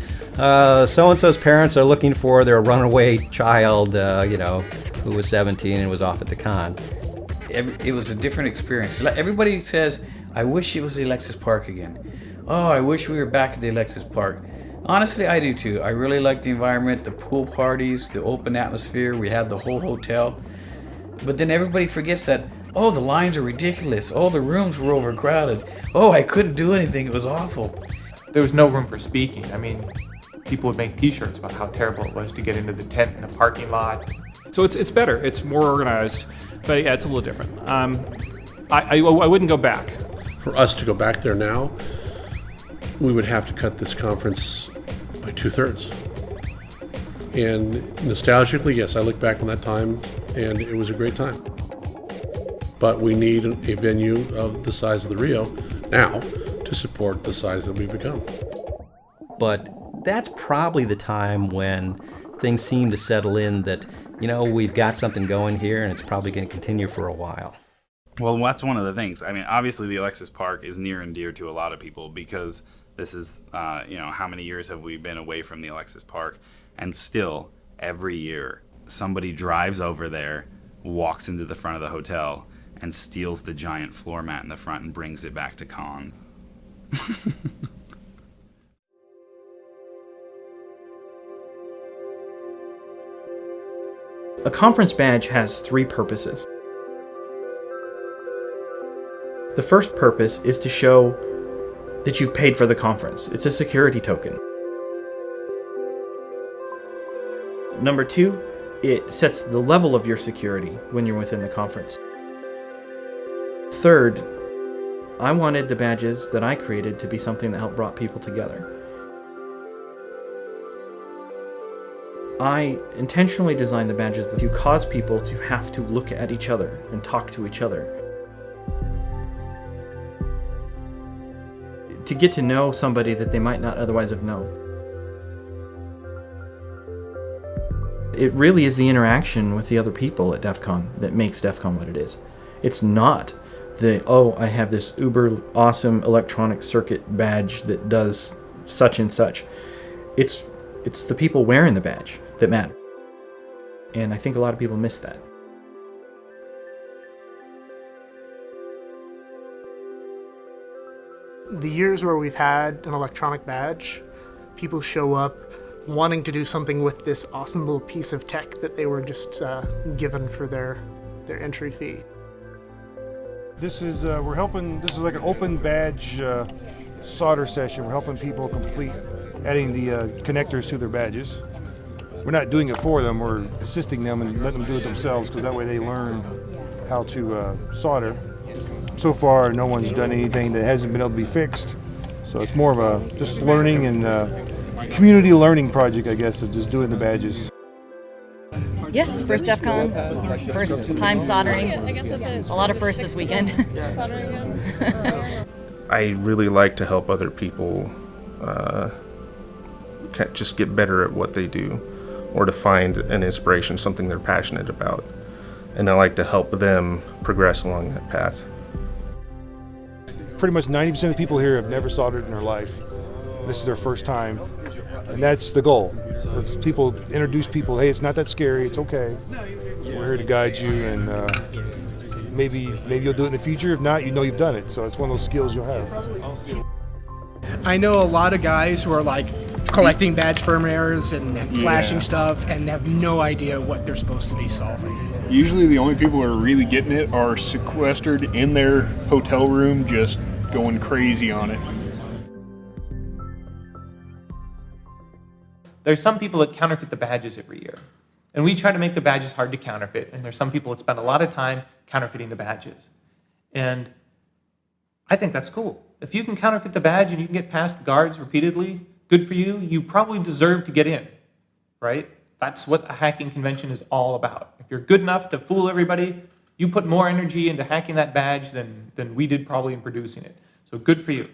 so-and-so's parents are looking for their runaway child, who was 17 and was off at the con. It was a different experience. Everybody says, I wish it was the Alexis Park again. Oh, I wish we were back at the Alexis Park. Honestly, I do too. I really like the environment, the pool parties, the open atmosphere. We had the whole hotel. But then everybody forgets that, oh, the lines are ridiculous. Oh, the rooms were overcrowded. Oh, I couldn't do anything. It was awful. There was no room for speaking. I mean, people would make t-shirts about how terrible it was to get into the tent in the parking lot. So it's better. It's more organized. But yeah, it's a little different. I wouldn't go back. For us to go back there now, we would have to cut this conference by 2/3. And nostalgically, yes, I look back on that time and it was a great time. But we need a venue of the size of the Rio now to support the size that we've become. But that's probably the time when things seem to settle in that, we've got something going here and it's probably going to continue for a while. Well, that's one of the things. I mean, obviously the Alexis Park is near and dear to a lot of people, because this is, how many years have we been away from the Alexis Park? And still, every year, somebody drives over there, walks into the front of the hotel, and steals the giant floor mat in the front and brings it back to con. A conference badge has 3 purposes. The first purpose is to show that you've paid for the conference. It's a security token. Number 2, it sets the level of your security when you're within the conference. Third, I wanted the badges that I created to be something that helped brought people together. I intentionally designed the badges to cause people to have to look at each other and talk to each other. To get to know somebody that they might not otherwise have known. It really is the interaction with the other people at DefCon that makes DefCon what it is. It's not I have this uber awesome electronic circuit badge that does such and such. It's the people wearing the badge that matter. And I think a lot of people miss that. The years where we've had an electronic badge, people show up wanting to do something with this awesome little piece of tech that they were just given for their entry fee. This is this is like an open badge solder session. We're helping people complete adding the connectors to their badges. We're not doing it for them, we're assisting them and letting them do it themselves, because that way they learn how to solder. So far, no one's done anything that hasn't been able to be fixed. So it's more of a just learning and community learning project, I guess, of just doing the badges. Yes, first DefCon, first time soldering. A lot of firsts this weekend. I really like to help other people just get better at what they do, or to find an inspiration, something they're passionate about. And I like to help them progress along that path. Pretty much 90% of the people here have never soldered in their life. This is their first time, and that's the goal. Let's introduce people, hey, it's not that scary, it's okay. We're here to guide you, and maybe you'll do it in the future. If not, you know you've done it, so it's one of those skills you'll have. I know a lot of guys who are like collecting badge firmware errors and flashing stuff and have no idea what they're supposed to be solving. Usually the only people who are really getting it are sequestered in their hotel room just going crazy on it. There's some people that counterfeit the badges every year. And we try to make the badges hard to counterfeit. And there's some people that spend a lot of time counterfeiting the badges. And I think that's cool. If you can counterfeit the badge and you can get past the guards repeatedly, good for you. You probably deserve to get in, right? That's what a hacking convention is all about. If you're good enough to fool everybody, you put more energy into hacking that badge than we did probably in producing it. So good for you.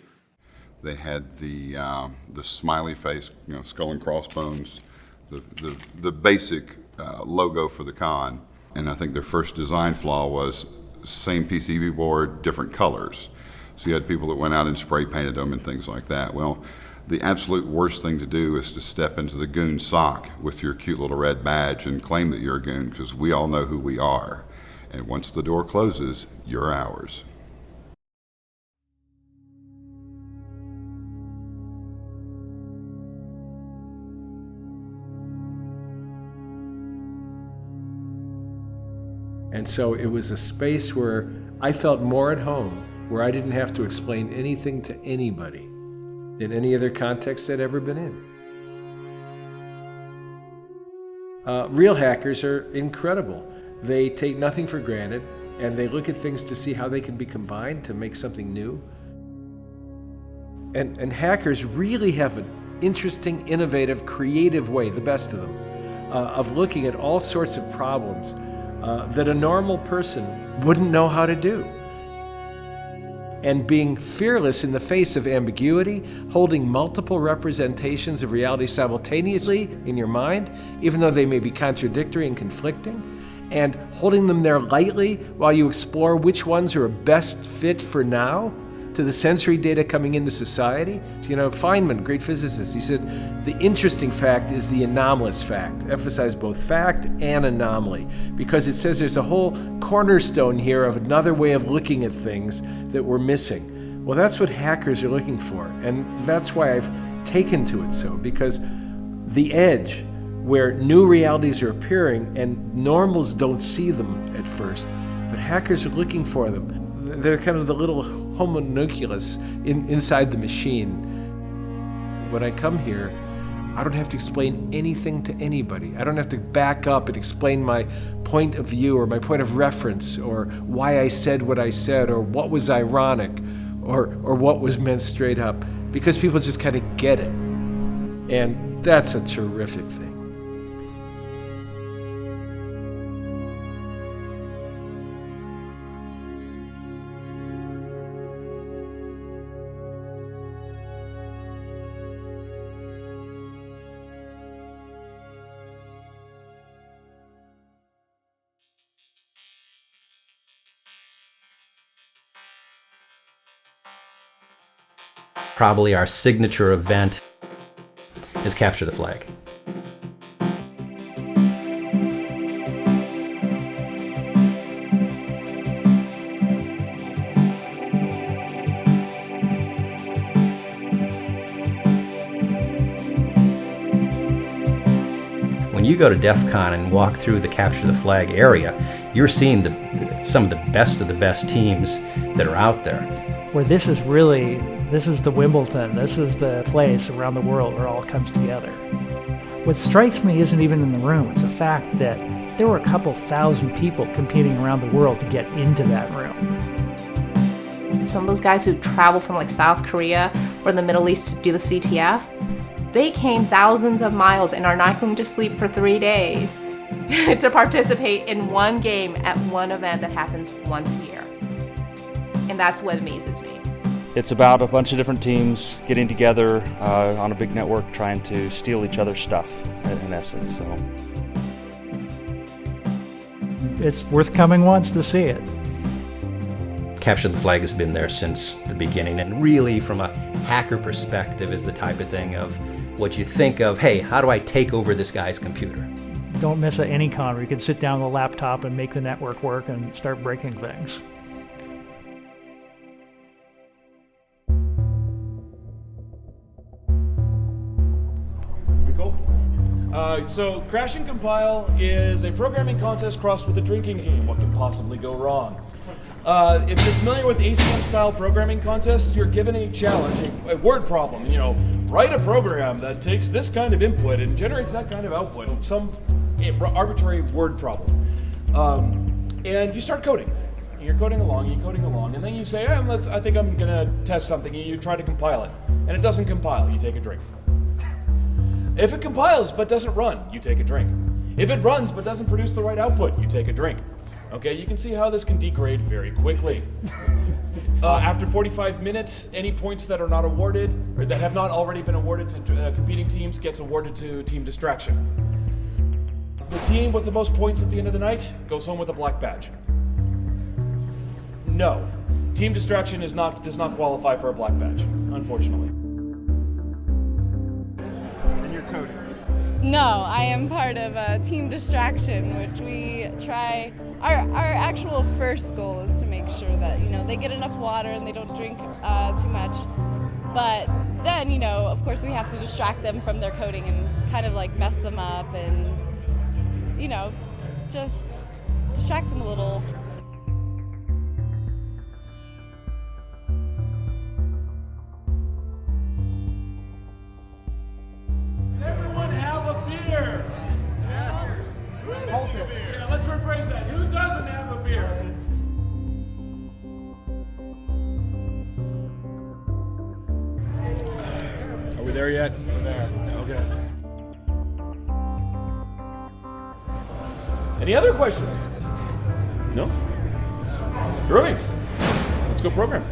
They had the smiley face, skull and crossbones, the basic logo for the con. And I think their first design flaw was same PCB board, different colors. So you had people that went out and spray painted them and things like that. Well, the absolute worst thing to do is to step into the goon sock with your cute little red badge and claim that you're a goon, because we all know who we are. And once the door closes, you're ours. And so it was a space where I felt more at home, where I didn't have to explain anything to anybody than any other context I'd ever been in. Real hackers are incredible. They take nothing for granted, and they look at things to see how they can be combined to make something new. And hackers really have an interesting, innovative, creative way, the best of them, of looking at all sorts of problems that a normal person wouldn't know how to do. And being fearless in the face of ambiguity, holding multiple representations of reality simultaneously in your mind, even though they may be contradictory and conflicting, and holding them there lightly while you explore which ones are a best fit for now to the sensory data coming into society. Feynman, great physicist, he said, the interesting fact is the anomalous fact. Emphasize both fact and anomaly, because it says there's a whole cornerstone here of another way of looking at things that we're missing. Well, that's what hackers are looking for, and that's why I've taken to it so, because the edge, where new realities are appearing and normals don't see them at first, but hackers are looking for them. They're kind of the little homunculus inside the machine. When I come here, I don't have to explain anything to anybody. I don't have to back up and explain my point of view or my point of reference or why I said what I said or what was ironic or what was meant straight up, because people just kind of get it. And that's a terrific thing. Probably our signature event is Capture the Flag. you go to DefCon and walk through the Capture the Flag area, you're seeing some of the best teams that are out there. Where this is the Wimbledon, this is the place around the world where it all comes together. What strikes me isn't even in the room, it's the fact that there were a couple thousand people competing around the world to get into that room. Some of those guys who travel from like South Korea or the Middle East to do the CTF, they came thousands of miles and are not going to sleep for 3 days to participate in one game at one event that happens once a year. And that's what amazes me. It's about a bunch of different teams getting together on a big network trying to steal each other's stuff, in essence. So it's worth coming once to see it. Capture the Flag has been there since the beginning, and really from a hacker perspective is the type of thing of what you think of, hey, how do I take over this guy's computer? Don't miss any con where you can sit down with a laptop and make the network work and start breaking things. So Crash and Compile is a programming contest crossed with a drinking game. What can possibly go wrong? If you're familiar with ACM-style programming contests, you're given a challenge, a word problem. You know, write a program that takes this kind of input and generates that kind of output. Some arbitrary word problem. And you start coding. You're coding along, and then you say, I think I'm gonna test something, and you try to compile it. And it doesn't compile, you take a drink. If it compiles but doesn't run, you take a drink. If it runs but doesn't produce the right output, you take a drink. Okay, you can see how this can degrade very quickly. After 45 minutes, any points that are not awarded, or that have not already been awarded to competing teams, gets awarded to Team Distraction. The team with the most points at the end of the night goes home with a black badge. No, Team Distraction does not qualify for a black badge, unfortunately. No, I am part of Team Distraction, which we try. Our actual first goal is to make sure that they get enough water and they don't drink too much. But then of course we have to distract them from their coding and kind of like mess them up and just distract them a little. Let's rephrase that. Who doesn't have a beer? Are we there yet? We're there. Okay. Any other questions? No? Great. Let's go program.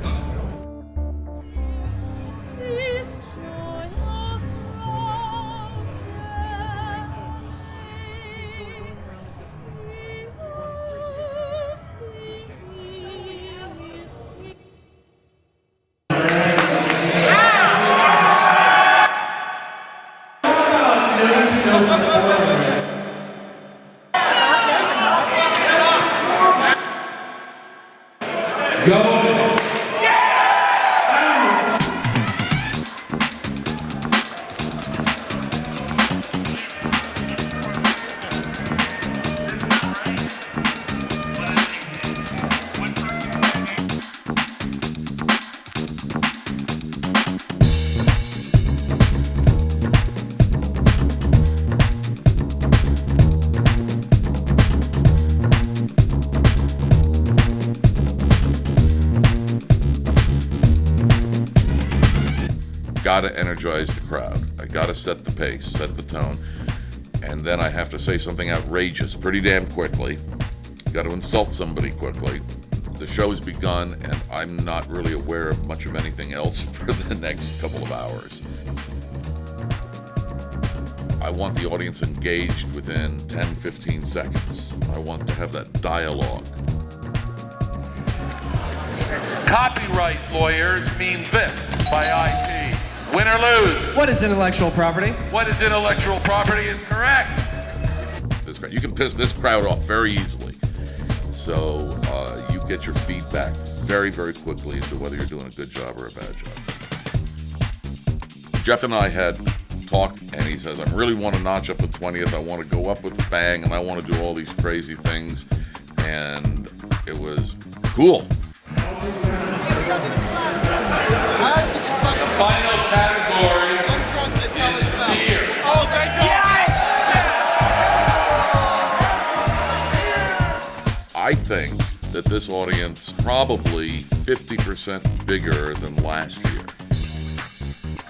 Gotta energize the crowd. I gotta set the pace, set the tone, and then I have to say something outrageous pretty damn quickly. Gotta insult somebody quickly. The show's begun, and I'm not really aware of much of anything else for the next couple of hours. I want the audience engaged within 10-15 seconds. I want to have that dialogue. Copyright lawyers mean this by IP. Win or lose. What is intellectual property? What is intellectual property is correct. You can piss this crowd off very easily. So you get your feedback very, very quickly as to whether you're doing a good job or a bad job. Jeff and I had talked, and he says, I really want to notch up the 20th. I want to go up with a bang, and I want to do all these crazy things. And it was cool. The final category is fear. Oh, thank God! I think that this audience probably 50% bigger than last year.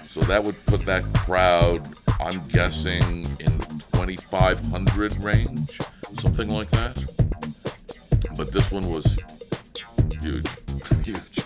So that would put that crowd, I'm guessing, in the 2,500 range, something like that. But this one was huge, huge.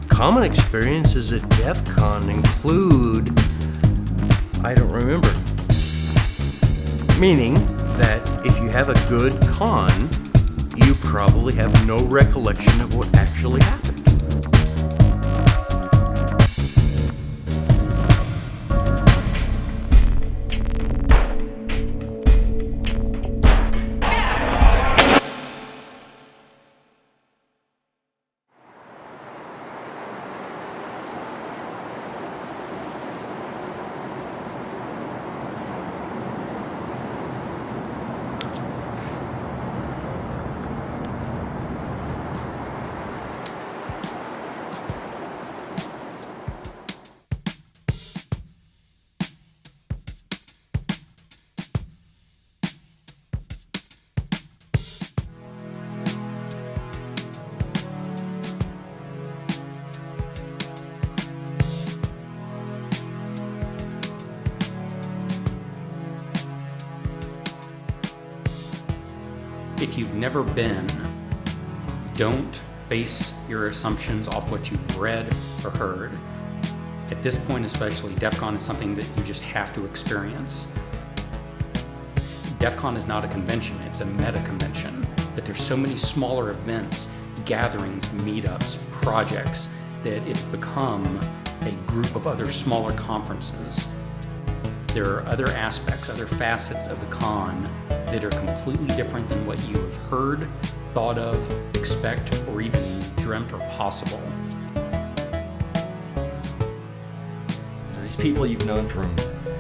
Common experiences at DefCon include, I don't remember. Meaning that if you have a good con, you probably have no recollection of what actually happened. If you've never been, don't base your assumptions off what you've read or heard. At this point especially, DefCon is something that you just have to experience. DefCon is not a convention, it's a meta convention. That there's so many smaller events, gatherings, meetups, projects, that it's become a group of other smaller conferences. There are other aspects, other facets of the con that are completely different than what you have heard, thought of, expect, or even dreamt are possible. These people you've known from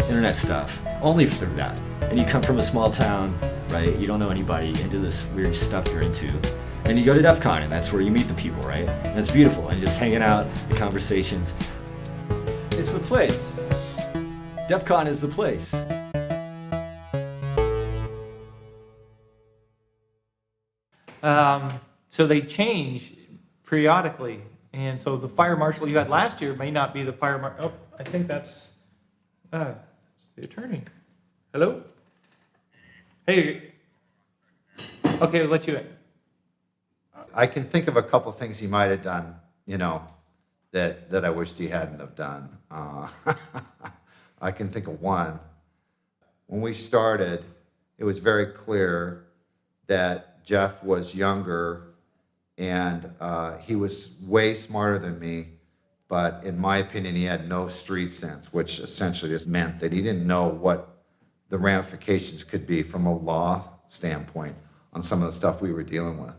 internet stuff, only through that. And you come from a small town, right? You don't know anybody into this weird stuff you're into. And you go to DefCon, and that's where you meet the people, right? And it's beautiful, and just hanging out, the conversations. It's the place. DefCon is the place. So they change periodically. And so the fire marshal you had last year may not be the fire marshal. Oh, I think that's the attorney. Hello? Hey. Okay, we'll let you in. I can think of a couple things he might have done, that I wished he hadn't have done. I can think of one. When we started, it was very clear that Jeff was younger and he was way smarter than me, but in my opinion, he had no street sense, which essentially just meant that he didn't know what the ramifications could be from a law standpoint on some of the stuff we were dealing with.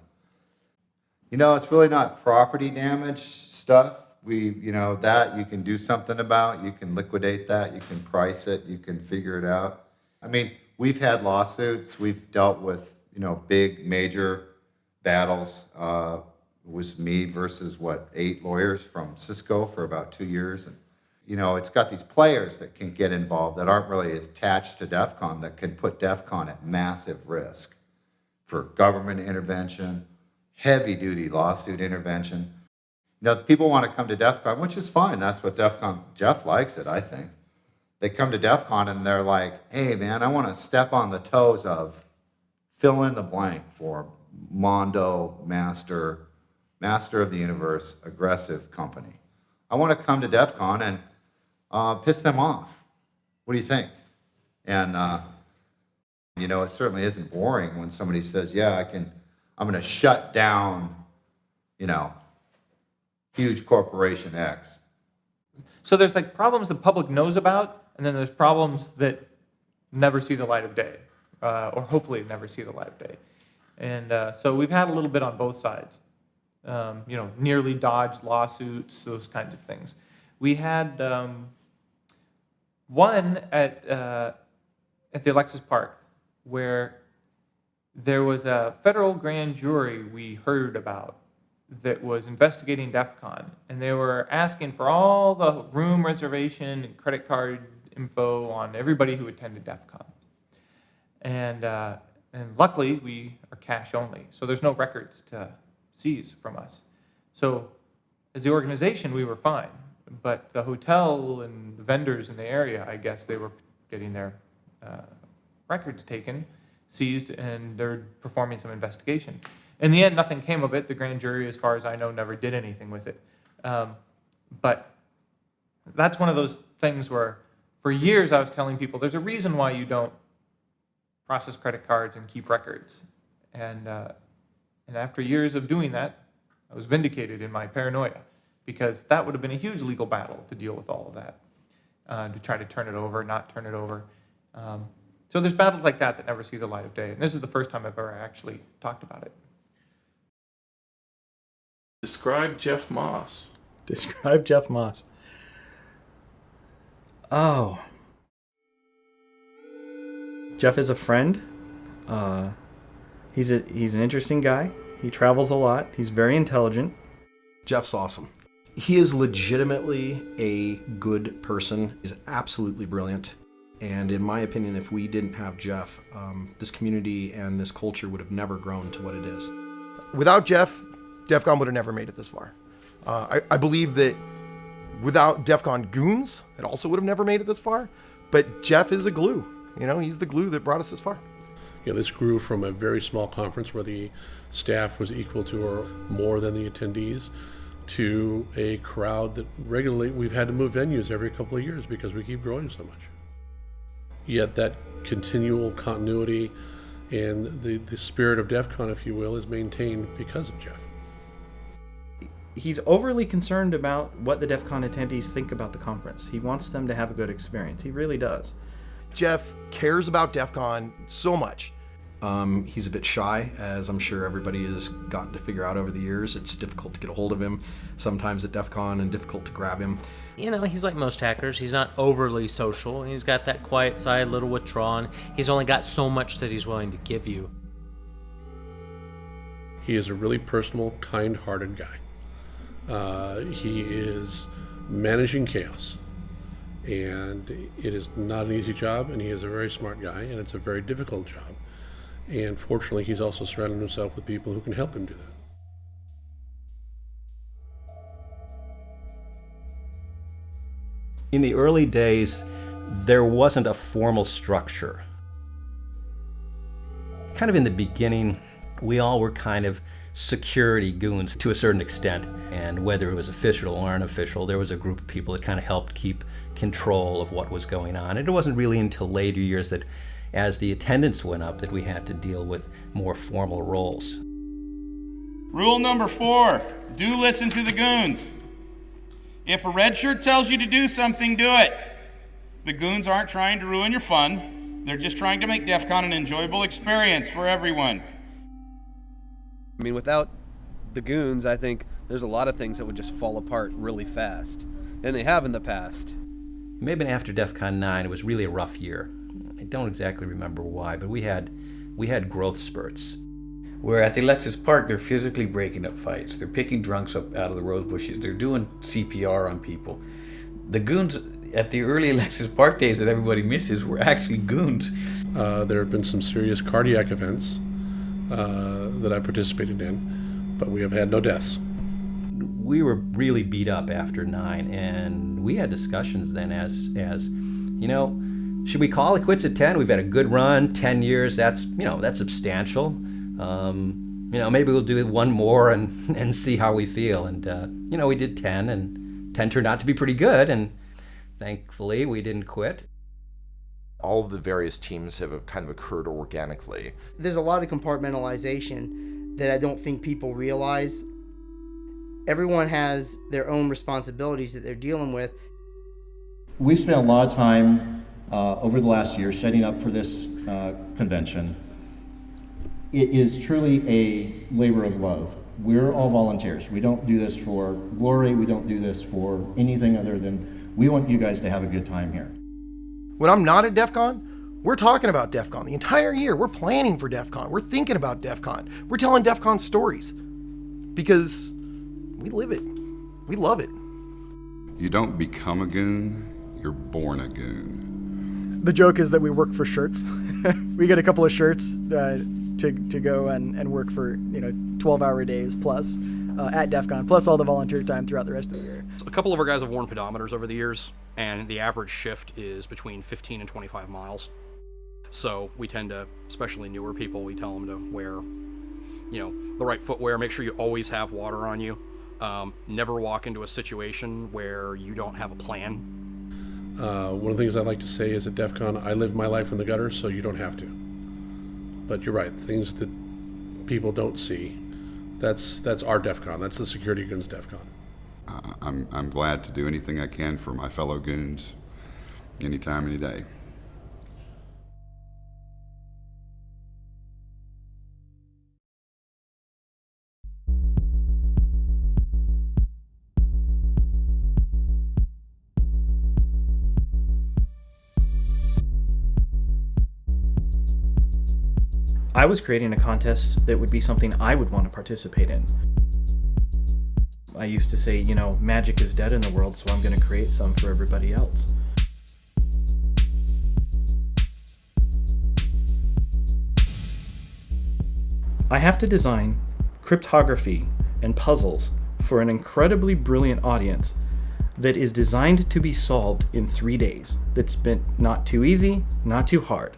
It's really not property damage stuff that you can do something about, you can liquidate that, you can price it, you can figure it out. I mean, we've had lawsuits, we've dealt with, big major battles. It was me versus 8 lawyers from Cisco for about 2 years. And, it's got these players that can get involved that aren't really attached to DefCon that can put DefCon at massive risk for government intervention, heavy duty lawsuit intervention. People want to come to DefCon, which is fine. That's what DefCon, Jeff likes it, I think. They come to DefCon and they're like, hey man, I want to step on the toes of fill in the blank for Mondo, master of the universe, aggressive company. I want to come to DefCon and piss them off. What do you think? And, it certainly isn't boring when somebody says, yeah, I'm going to shut down, huge corporation X. So there's problems the public knows about, and then there's problems that never see the light of day, or hopefully never see the light of day. And so we've had a little bit on both sides. Nearly dodged lawsuits, those kinds of things. We had one at the Alexis Park where there was a federal grand jury we heard about that was investigating DefCon, and they were asking for all the room reservation and credit card info on everybody who attended DefCon. And luckily, we are cash only, so there's no records to seize from us. So as the organization, we were fine, but the hotel and the vendors in the area, I guess they were getting their records taken, seized, and they're performing some investigation. In the end, nothing came of it. The grand jury, as far as I know, never did anything with it. But that's one of those things where, for years, I was telling people, there's a reason why you don't process credit cards and keep records. And after years of doing that, I was vindicated in my paranoia, because that would have been a huge legal battle to deal with all of that, to try to turn it over, not turn it over. So there's battles like that never see the light of day. And this is the first time I've ever actually talked about it. Describe Jeff Moss. Describe Jeff Moss. Oh. Jeff is a friend. He's an interesting guy. He travels a lot. He's very intelligent. Jeff's awesome. He is legitimately a good person. He's absolutely brilliant. And in my opinion, if we didn't have Jeff, this community and this culture would have never grown to what it is. Without Jeff, DefCon would have never made it this far. I believe that without DefCon goons, it also would have never made it this far. But Jeff is a glue. He's the glue that brought us this far. This grew from a very small conference where the staff was equal to or more than the attendees to a crowd that regularly, we've had to move venues every couple of years because we keep growing so much. Yet that continual continuity and the spirit of DefCon, if you will, is maintained because of Jeff. He's overly concerned about what the DefCon attendees think about the conference. He wants them to have a good experience. He really does. Jeff cares about DefCon so much. He's a bit shy, as I'm sure everybody has gotten to figure out over the years. It's difficult to get a hold of him sometimes at DefCon and difficult to grab him. He's like most hackers. He's not overly social. He's got that quiet side, a little withdrawn. He's only got so much that he's willing to give you. He is a really personal, kind-hearted guy. He is managing chaos. And it is not an easy job, and he is a very smart guy, and it's a very difficult job. And fortunately, he's also surrounded himself with people who can help him do that. In the early days, there wasn't a formal structure. Kind of in the beginning, we all were kind of security goons to a certain extent, and whether it was official or unofficial, there was a group of people that kind of helped keep control of what was going on. And it wasn't really until later years that, as the attendance went up, that we had to deal with more formal roles. Rule number 4, do listen to the goons. If a red shirt tells you to do something, do it. The goons aren't trying to ruin your fun. They're just trying to make DefCon an enjoyable experience for everyone. Without the goons, I think There's a lot of things that would just fall apart really fast, and they have in the past. It may have been after DEFCON 9. It was really a rough year. I don't exactly remember why, but we had growth spurts. Where at the Alexis Park, they're physically breaking up fights. They're picking drunks up out of the rose bushes. They're doing CPR on people. The goons at the early Alexis Park days that everybody misses were actually goons. There have been some serious cardiac events that I participated in, but we have had no deaths. We were really beat up after 9, and we had discussions then as should we call it quits at 10? We've had a good run, 10 years. That's substantial. Maybe we'll do one more and see how we feel. And we did 10, and 10 turned out to be pretty good. And thankfully, we didn't quit. All of the various teams have kind of occurred organically. There's a lot of compartmentalization that I don't think people realize. Everyone has their own responsibilities that they're dealing with. We've spent a lot of time over the last year setting up for this convention. It is truly a labor of love. We're all volunteers. We don't do this for glory. We don't do this for anything other than we want you guys to have a good time here. When I'm not at DEFCON, we're talking about DEFCON the entire year. We're planning for DEFCON. We're thinking about DEFCON. We're telling DEFCON stories because we live it. We love it. You don't become a goon, you're born a goon. The joke is that we work for shirts. We get a couple of shirts to go and work for 12-hour days plus at DEFCON, plus all the volunteer time throughout the rest of the year. A couple of our guys have worn pedometers over the years, and the average shift is between 15 and 25 miles. So we tend to, especially newer people, we tell them to wear, the right footwear. Make sure you always have water on you. Never walk into a situation where you don't have a plan. One of the things I like to say is at DEFCON, I live my life in the gutter, so you don't have to. But you're right, things that people don't see, that's our DEFCON. That's the Security Goons DEFCON. I'm glad to do anything I can for my fellow goons, anytime, any day. I was creating a contest that would be something I would want to participate in. I used to say, magic is dead in the world, so I'm going to create some for everybody else. I have to design cryptography and puzzles for an incredibly brilliant audience that is designed to be solved in 3 days. That's been not too easy, not too hard.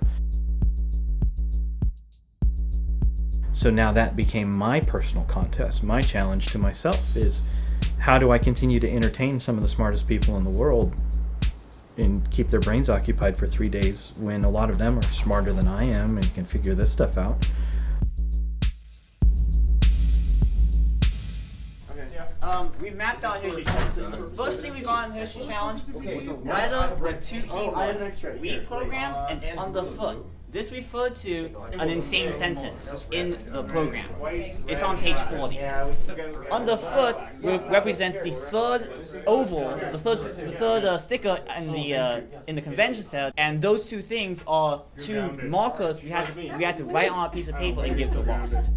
So now that became my personal contest. My challenge to myself is, how do I continue to entertain some of the smartest people in the world and keep their brains occupied for 3 days when a lot of them are smarter than I am and can figure this stuff out? We've mapped out History Challenge. The first thing we got in History Challenge was a letter with 2 keywords: reprogram and underfoot. This referred to an insane sentence in the program. It's on page 40. Underfoot represents the third oval, the third sticker in the convention center, and those 2 things are 2 markers we had to write on a piece of paper and give to Lost.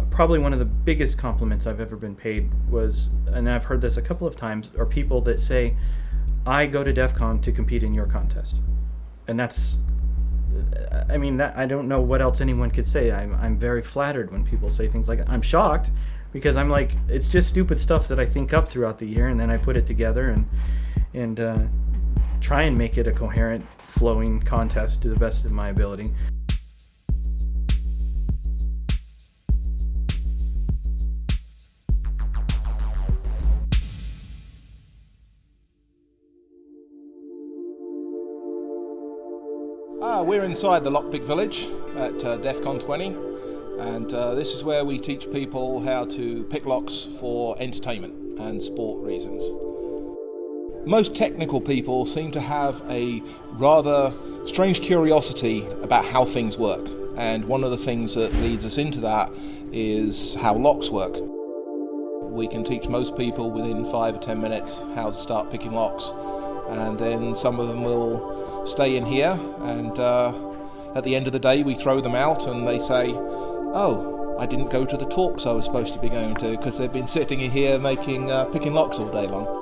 Probably one of the biggest compliments I've ever been paid was, and I've heard this a couple of times, are people that say, I go to DEFCON to compete in your contest. And that's, I don't know what else anyone could say. I'm very flattered when people say things like that. I'm shocked because I'm like, it's just stupid stuff that I think up throughout the year, and then I put it together and try and make it a coherent, flowing contest to the best of my ability. We're inside the Lockpick Village at DEFCON 20, and this is where we teach people how to pick locks for entertainment and sport reasons. Most technical people seem to have a rather strange curiosity about how things work, and one of the things that leads us into that is how locks work. We can teach most people within 5 or 10 minutes how to start picking locks, and then some of them will stay in here, and at the end of the day we throw them out and they say, oh, I didn't go to the talks I was supposed to be going to, because they've been sitting in here picking locks all day long.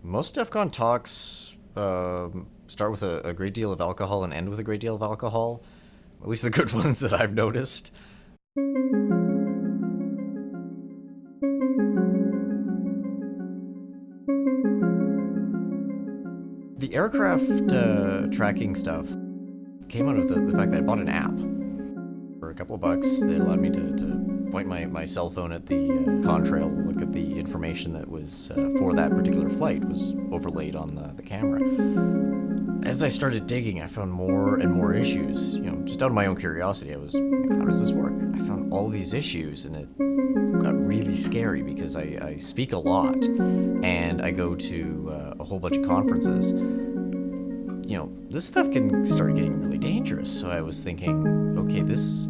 Most DefCon talks start with a great deal of alcohol and end with a great deal of alcohol. At least the good ones that I've noticed. The aircraft tracking stuff came out of the fact that I bought an app. For a couple of bucks, they allowed me to point my cell phone at the contrail, look at the information that was for that particular flight was overlaid on the camera. As I started digging, I found more and more issues. Just out of my own curiosity, I was, how does this work? I found all these issues, and it got really scary because I speak a lot, and I go to a whole bunch of conferences. This stuff can start getting really dangerous. So I was thinking, okay,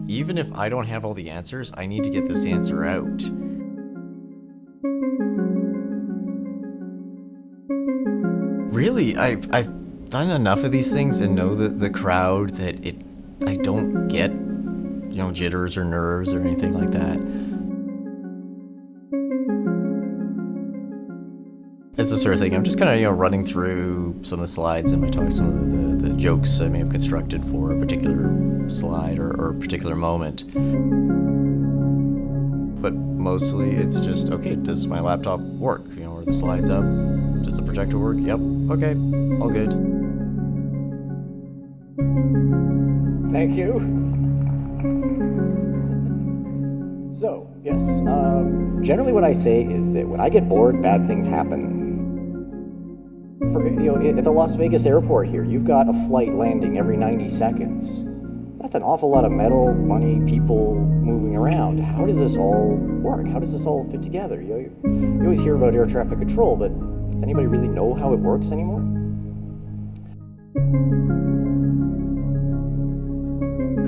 even if I don't have all the answers, I need to get this answer out. Really, I've done enough of these things and know the crowd that I don't get, jitters or nerves or anything like that. It's the sort of thing, I'm just kind of, running through some of the slides in my talk, some of the jokes I may have constructed for a particular slide or a particular moment. But mostly it's just, okay, does my laptop work? Are the slides up? Does the projector work? Yep, okay, all good. Thank you. So, yes, generally what I say is that when I get bored, bad things happen. At the Las Vegas airport here, you've got a flight landing every 90 seconds. That's an awful lot of metal, money, people moving around. How does this all work? How does this all fit together? You always hear about air traffic control, but does anybody really know how it works anymore?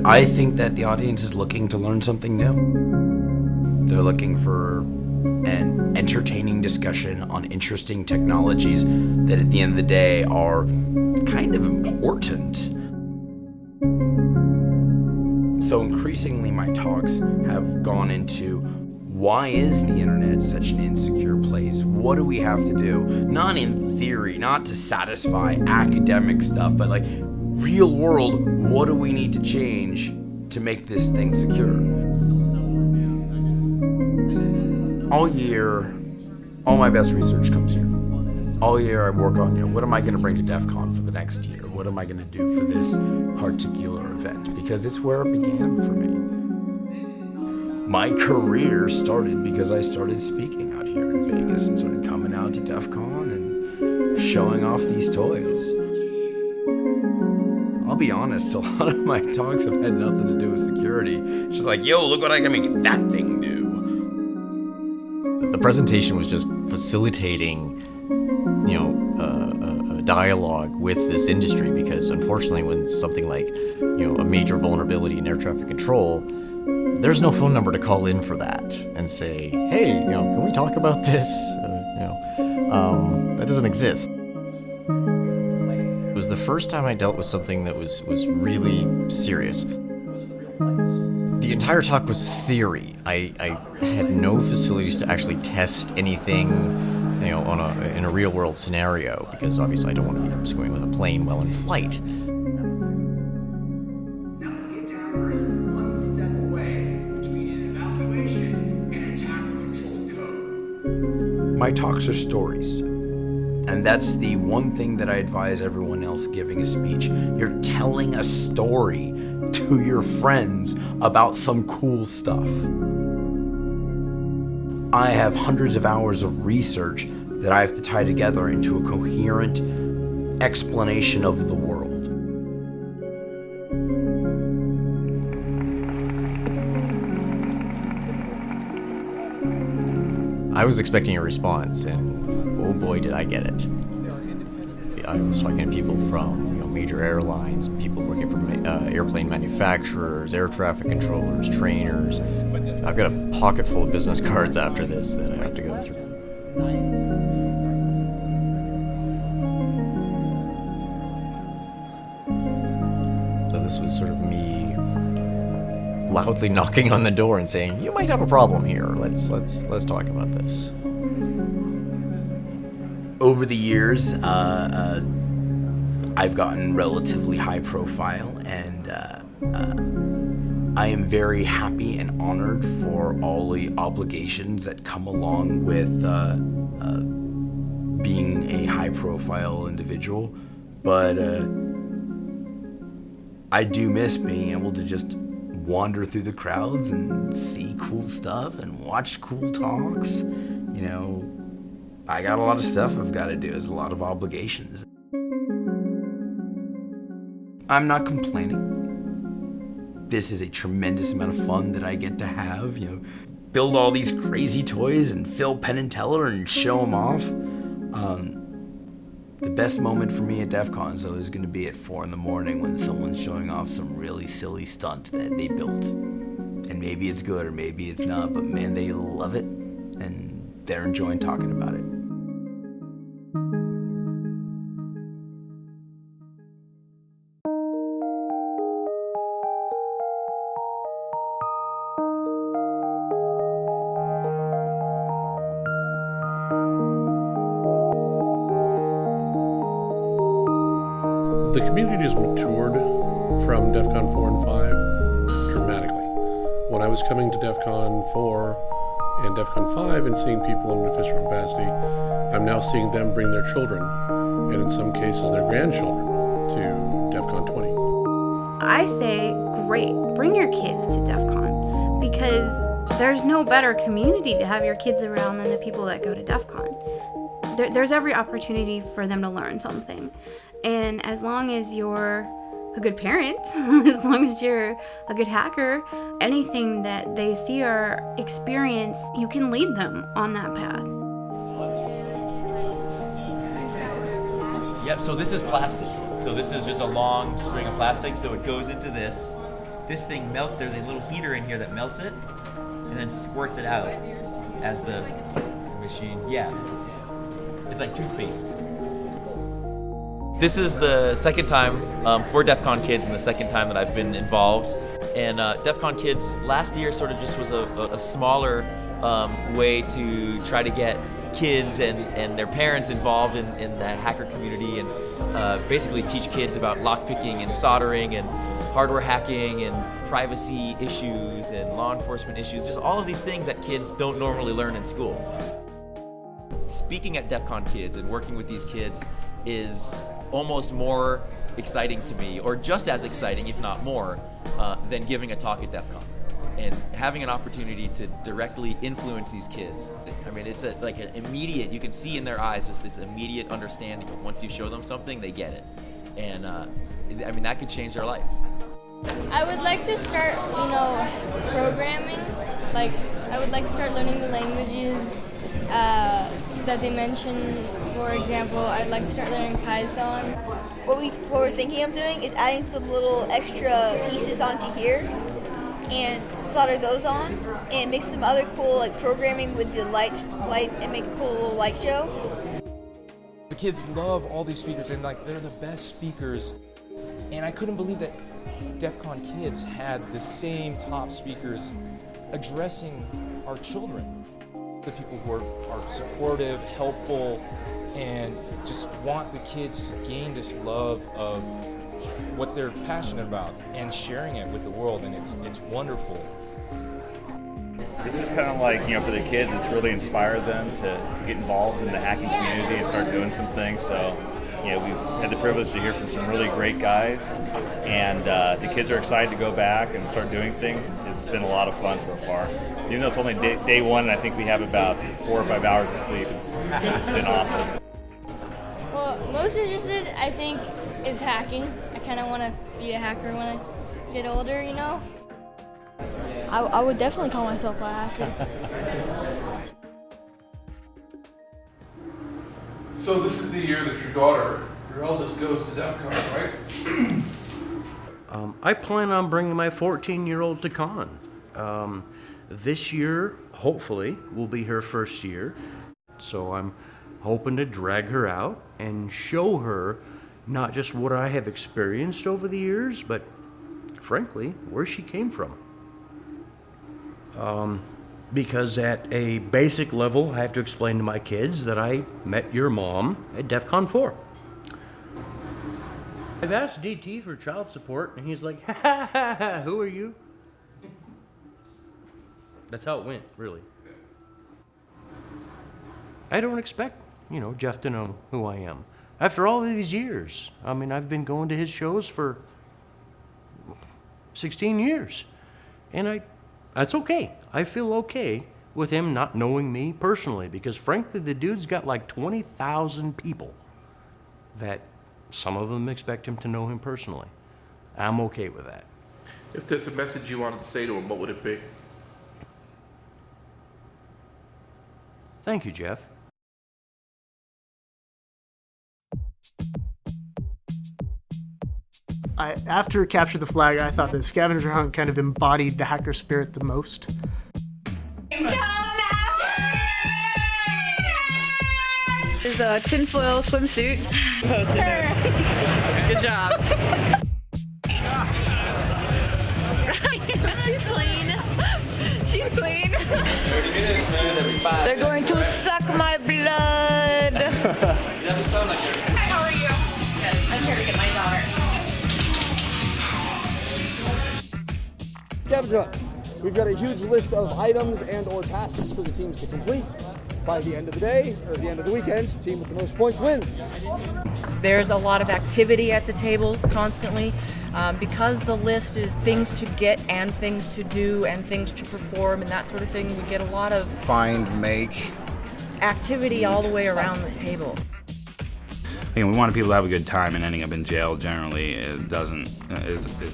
I think that the audience is looking to learn something new. They're looking for an entertaining discussion on interesting technologies that at the end of the day are kind of important. So increasingly my talks have gone into, why is the internet such an insecure place? What do we have to do? Not in theory, not to satisfy academic stuff, but like real world, what do we need to change to make this thing secure? All year, all my best research comes here. All year I work on, what am I going to bring to DefCon for the next year? What am I going to do for this particular event? Because it's where it began for me. My career started because I started speaking out here in Vegas and started coming out to DefCon and showing off these toys. I'll be honest, a lot of my talks have had nothing to do with security. It's just like, yo, look what I can make that thing do. The presentation was just facilitating, you know, a dialogue with this industry, because unfortunately when something like, you know, a major vulnerability in air traffic control, there's no phone number to call in for that and say, hey, you know, can we talk about this? That doesn't exist. It was the first time I dealt with something that was really serious. The entire talk was theory. I had no facilities to actually test anything, you know, in a real world scenario, because obviously I don't want to be just going with a plane while in flight. Now the attacker is one step away between an evaluation and attacker-controlled code. My talks are stories. And that's the one thing that I advise everyone else giving a speech. You're telling a story to your friends about some cool stuff. I have hundreds of hours of research that I have to tie together into a coherent explanation of the world. I was expecting a response, and oh boy, did I get it. I was talking to people from, you know, major airlines, people working for airplane manufacturers, air traffic controllers, trainers. I've got a pocket full of business cards after this that I have to go through. So this was sort of me loudly knocking on the door and saying, you might have a problem here. Let's talk about this. Over the years, I've gotten relatively high profile, and I am very happy and honored for all the obligations that come along with being a high profile individual, but I do miss being able to just wander through the crowds and see cool stuff and watch cool talks. You know, I got a lot of stuff I've got to do. There's a lot of obligations. I'm not complaining. This is a tremendous amount of fun that I get to have, you know, build all these crazy toys and fill Penn and Teller and show them off. The best moment for me at DefCon is always going to be at 4 in the morning when someone's showing off some really silly stunt that they built. And maybe it's good or maybe it's not, but man, they love it and they're enjoying talking about it. The community has matured from DEFCON 4 and 5 dramatically. When I was coming to DEFCON 4 and DEFCON 5 and seeing people in an official capacity, I'm now seeing them bring their children, and in some cases their grandchildren, to DEFCON 20. I say, great, bring your kids to DEFCON, because there's no better community to have your kids around than the people that go to DEFCON. There's every opportunity for them to learn something. And as long as you're a good parent, as long as you're a good hacker, anything that they see or experience, you can lead them on that path. Yep, so this is plastic. So this is just a long string of plastic, so it goes into this. This thing melts, there's a little heater in here that melts it, and then squirts it out as the machine, yeah. It's like toothpaste. This is the second time for DEFCON Kids and the second time that I've been involved. And DEFCON Kids last year sort of just was a smaller way to try to get kids and their parents involved in the hacker community and basically teach kids about lockpicking and soldering and hardware hacking and privacy issues and law enforcement issues, just all of these things that kids don't normally learn in school. Speaking at DEFCON Kids and working with these kids is almost more exciting to me, or just as exciting, if not more, than giving a talk at DEFCON. And having an opportunity to directly influence these kids. I mean, it's like an immediate, you can see in their eyes just this immediate understanding of once you show them something, they get it. And I mean, that could change their life. I would like to start, programming. Like, I would like to start learning the languages that they mentioned. For example, I'd like to start learning Python. What we're thinking of doing is adding some little extra pieces onto here and solder those on and make some other cool like programming with the light and make a cool little light show. The kids love all these speakers and like they're the best speakers. And I couldn't believe that DefCon kids had the same top speakers addressing our children. The people who are supportive, helpful, and just want the kids to gain this love of what they're passionate about and sharing it with the world, and it's wonderful. This is kind of like, for the kids, it's really inspired them to get involved in the hacking community and start doing some things. So, we've had the privilege to hear from some really great guys, and the kids are excited to go back and start doing things. It's been a lot of fun so far. Even though it's only day one, and I think we have about 4 or 5 hours of sleep, it's been awesome. Well, most interested, I think, is hacking. I kind of want to be a hacker when I get older, I would definitely call myself a hacker. So this is the year that your eldest goes to DefCon, right? I plan on bringing my 14-year-old to con. This year, hopefully, will be her first year. So I'm hoping to drag her out and show her not just what I have experienced over the years, but frankly, where she came from. Because at a basic level, I have to explain to my kids that I met your mom at DEFCON 4. I've asked DT for child support, and he's like, ha ha ha ha, who are you? That's how it went, really. I don't expect, Jeff to know who I am. After all of these years, I've been going to his shows for 16 years. And that's okay. I feel okay with him not knowing me personally, because frankly, the dude's got like 20,000 people that some of them expect him to know him personally. I'm okay with that. If there's a message you wanted to say to him, what would it be? Thank you, Jeff. After Capture the Flag, I thought the scavenger hunt kind of embodied the hacker spirit the most. There's a tinfoil swimsuit. Good job. She's clean. She's clean. 30 minutes, man. They're going to suck my blood. Hi, how are you? Good. I'm here to get my daughter. Scavenger hunt. We've got a huge list of items and or tasks for the teams to complete. By the end of the day, or the end of the weekend, team with the most points wins. There's a lot of activity at the tables constantly. Because the list is things to get and things to do and things to perform and that sort of thing, we get a lot of find, make activity all the way around the table. We wanted people to have a good time, and ending up in jail generally is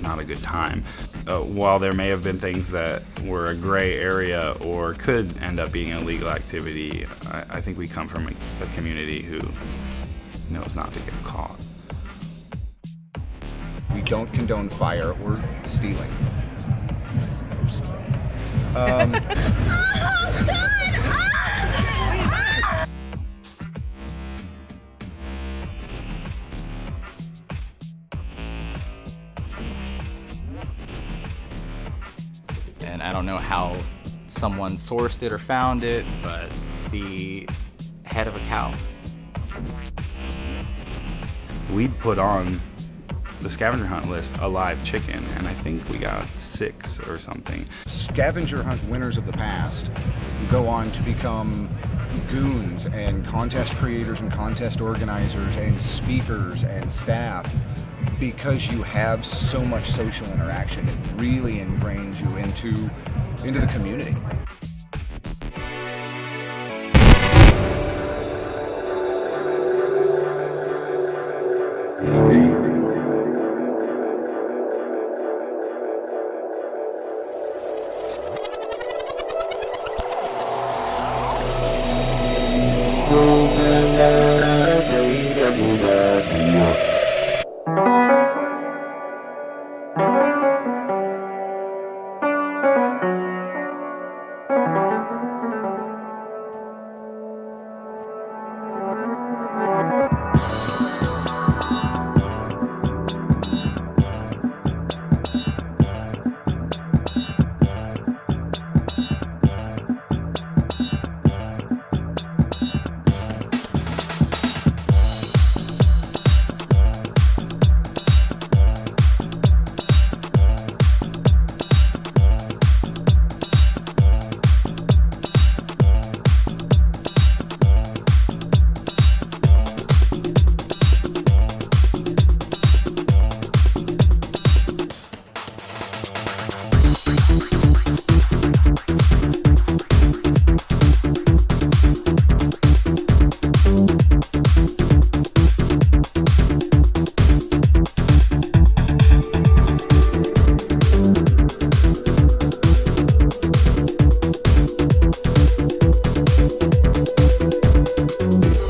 not a good time. While there may have been things that were a gray area or could end up being illegal activity, I think we come from a community who knows not to get caught. We don't condone fire or stealing. And I don't know how someone sourced it or found it, but the head of a cow. We'd put on the scavenger hunt list a live chicken, and I think we got 6 or something. Scavenger hunt winners of the past go on to become goons and contest creators and contest organizers and speakers and staff. Because you have so much social interaction, it really ingrains you into the community.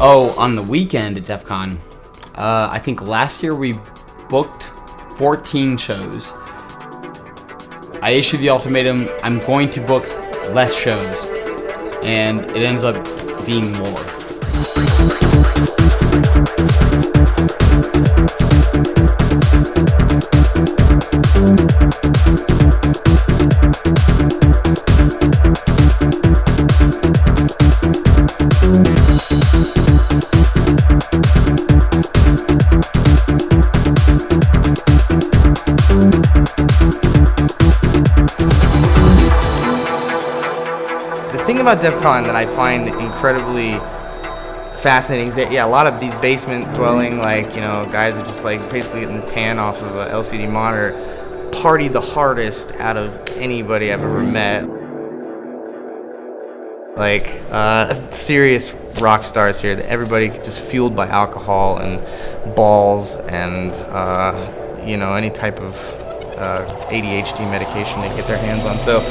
Oh, on the weekend at DefCon, I think last year we booked 14 shows. I issued the ultimatum, I'm going to book less shows, and it ends up being more. The thing about DefCon that I find incredibly fascinating is that, yeah, a lot of these basement dwelling, like, you know, guys are just like basically getting the tan off of a LCD monitor, party the hardest out of anybody I've ever met. Like, serious rock stars here, that everybody just fueled by alcohol and balls and, you know, any type of ADHD medication they get their hands on. So.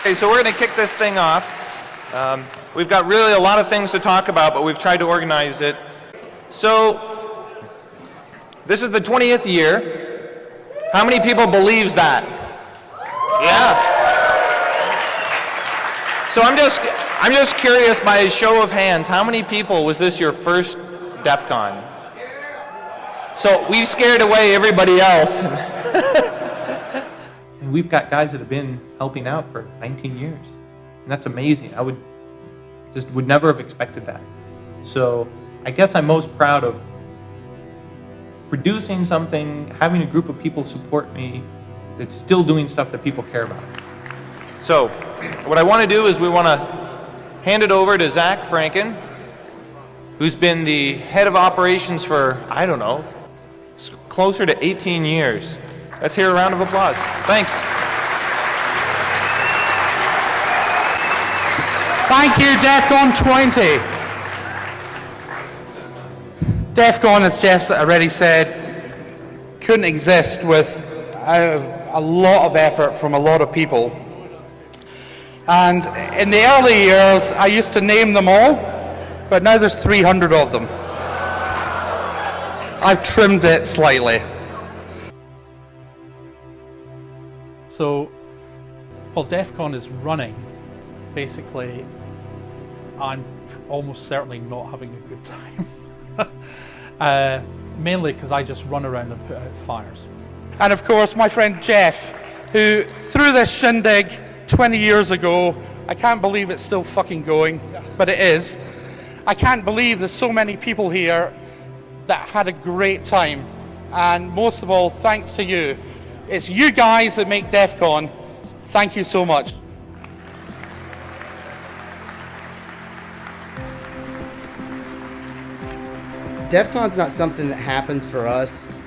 Okay, so we're going to kick this thing off. We've got really a lot of things to talk about, but we've tried to organize it. So, this is the 20th year. How many people believes that? Yeah. So I'm just curious, by a show of hands, how many people was this your first DefCon? So we've scared away everybody else. And we've got guys that have been helping out for 19 years. And that's amazing. I would never have expected that. So I guess I'm most proud of producing something, having a group of people support me, that's still doing stuff that people care about. So what I want to do is we want to hand it over to Zach Franken, who's been the head of operations for, I don't know, closer to 18 years. Let's hear a round of applause. Thanks. Thank you, DefCon 20. DefCon, as Jeff's already said, couldn't exist without a lot of effort from a lot of people. And in the early years, I used to name them all, but now there's 300 of them. I've trimmed it slightly. So, while DefCon is running, basically, I'm almost certainly not having a good time. Mainly because I just run around and put out fires. And of course, my friend Jeff, who threw this shindig 20 years ago. I can't believe it's still fucking going, but it is. I can't believe there's so many people here that had a great time. And most of all, thanks to you. It's you guys that make DefCon. Thank you so much. DefCon's not something that happens for us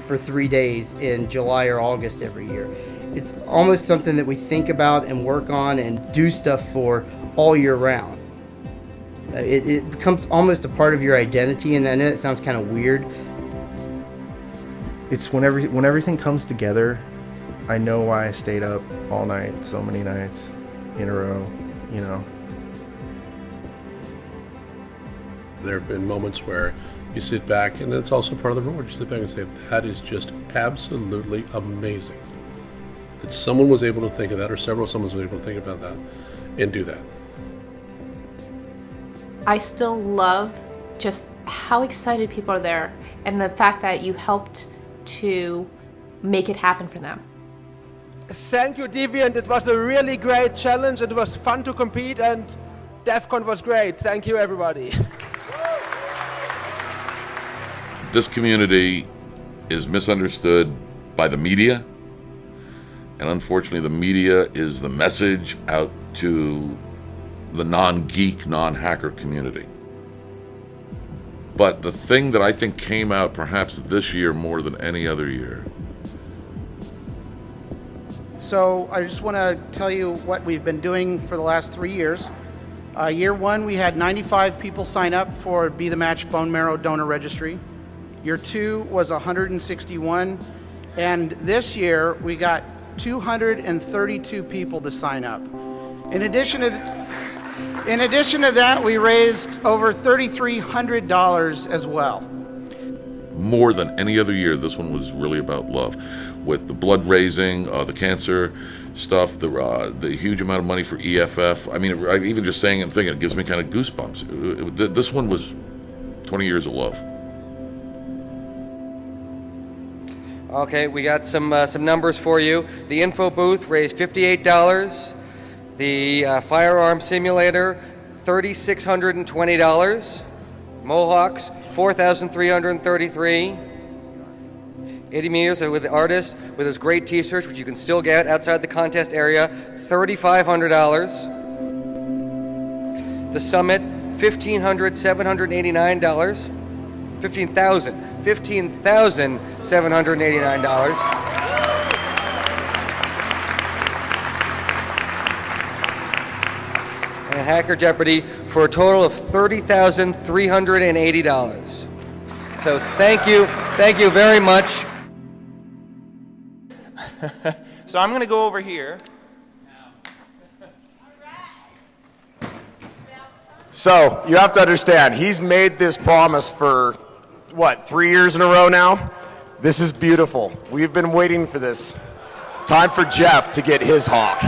for 3 days in July or August every year. It's almost something that we think about and work on and do stuff for all year round. It becomes almost a part of your identity, and I know it sounds kind of weird. it's when everything comes together, I know why I stayed up all night, so many nights in a row, you know. There have been moments where you sit back, and it's also part of the reward. You sit back and say, that is just absolutely amazing that someone was able to think of that, or someone was able to think about that and do that. I still love just how excited people are there and the fact that you helped to make it happen for them. Thank you, Deviant. It was a really great challenge and it was fun to compete, and DefCon was great. Thank you, everybody. This community is misunderstood by the media, and unfortunately the media is the message out to the non-geek, non-hacker community. But the thing that I think came out perhaps this year more than any other year. So I just want to tell you what we've been doing for the last 3 years. Year one, we had 95 people sign up for Be the Match Bone Marrow Donor Registry. Year two was 161. And this year, we got 232 people to sign up. In addition to that, we raised over $3,300 as well. More than any other year, this one was really about love. With the blood raising, the cancer stuff, the huge amount of money for EFF. I mean, even just saying it and thinking, it gives me kind of goosebumps. This one was 20 years of love. Okay, we got some numbers for you. The info booth raised $58. The firearm simulator, $3,620. Mohawks, $4,333. Eddie Muse with the artist with his great t-shirts, which you can still get outside the contest area, $3,500. The summit, $15,789. $15,789. And Hacker Jeopardy for a total of $30,380. So thank you very much. So I'm going to go over here. So you have to understand, he's made this promise for, 3 years in a row now? This is beautiful. We've been waiting for this. Time for Jeff to get his hawk.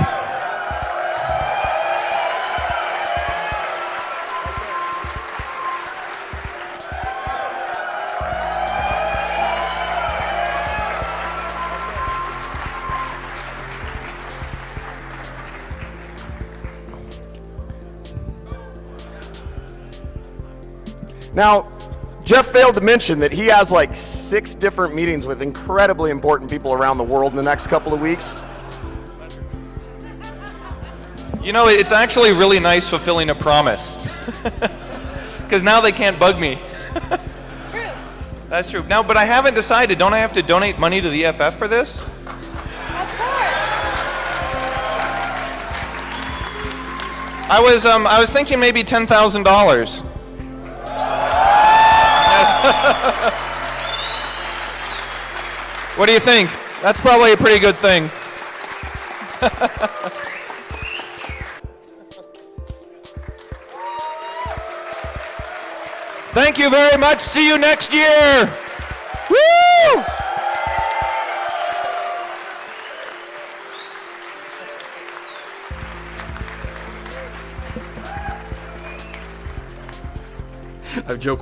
Now, Jeff failed to mention that he has like 6 different meetings with incredibly important people around the world in the next couple of weeks. You know, it's actually really nice fulfilling a promise. Because now they can't bug me. True. That's true. Now, but I haven't decided. Don't I have to donate money to the EFF for this? Of course. I was thinking maybe $10,000. What do you think? That's probably a pretty good thing. Thank you very much. See you next year. Woo!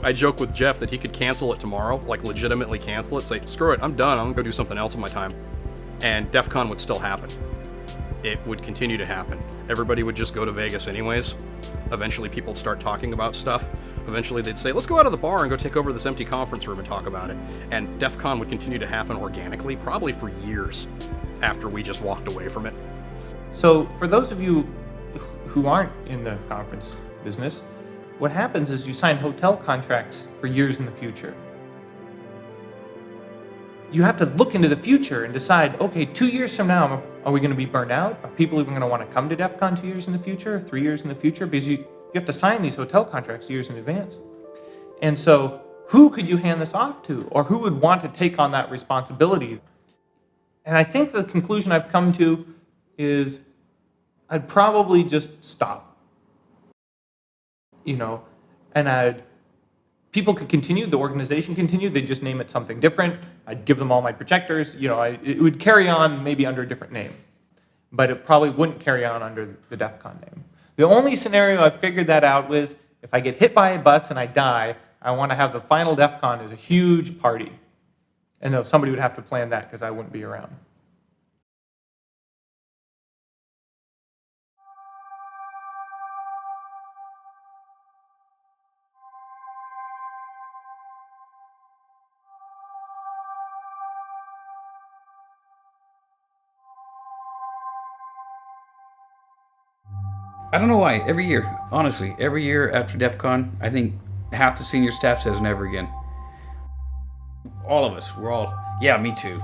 I joke with Jeff that he could cancel it tomorrow, like legitimately cancel it, say, screw it, I'm done, I'm gonna go do something else with my time. And DefCon would still happen. It would continue to happen. Everybody would just go to Vegas anyways. Eventually people would start talking about stuff. Eventually they'd say, let's go out of the bar and go take over this empty conference room and talk about it. And DefCon would continue to happen organically, probably for years after we just walked away from it. So for those of you who aren't in the conference business, what happens is you sign hotel contracts for years in the future. You have to look into the future and decide, okay, 2 years from now, are we going to be burned out? Are people even going to want to come to DefCon 2 years in the future, 3 years in the future? Because you have to sign these hotel contracts years in advance. And so who could you hand this off to, or who would want to take on that responsibility? And I think the conclusion I've come to is I'd probably just stop. And people could continue, the organization continued, they'd just name it something different. I'd give them all my projectors, it would carry on maybe under a different name, but it probably wouldn't carry on under the DefCon name. The only scenario I figured that out was if I get hit by a bus and I die, I want to have the final DefCon as a huge party. And though somebody would have to plan that because I wouldn't be around. I don't know why. Every year, honestly, every year after DEF CON, I think half the senior staff says never again. All of us, we're all, yeah, me too.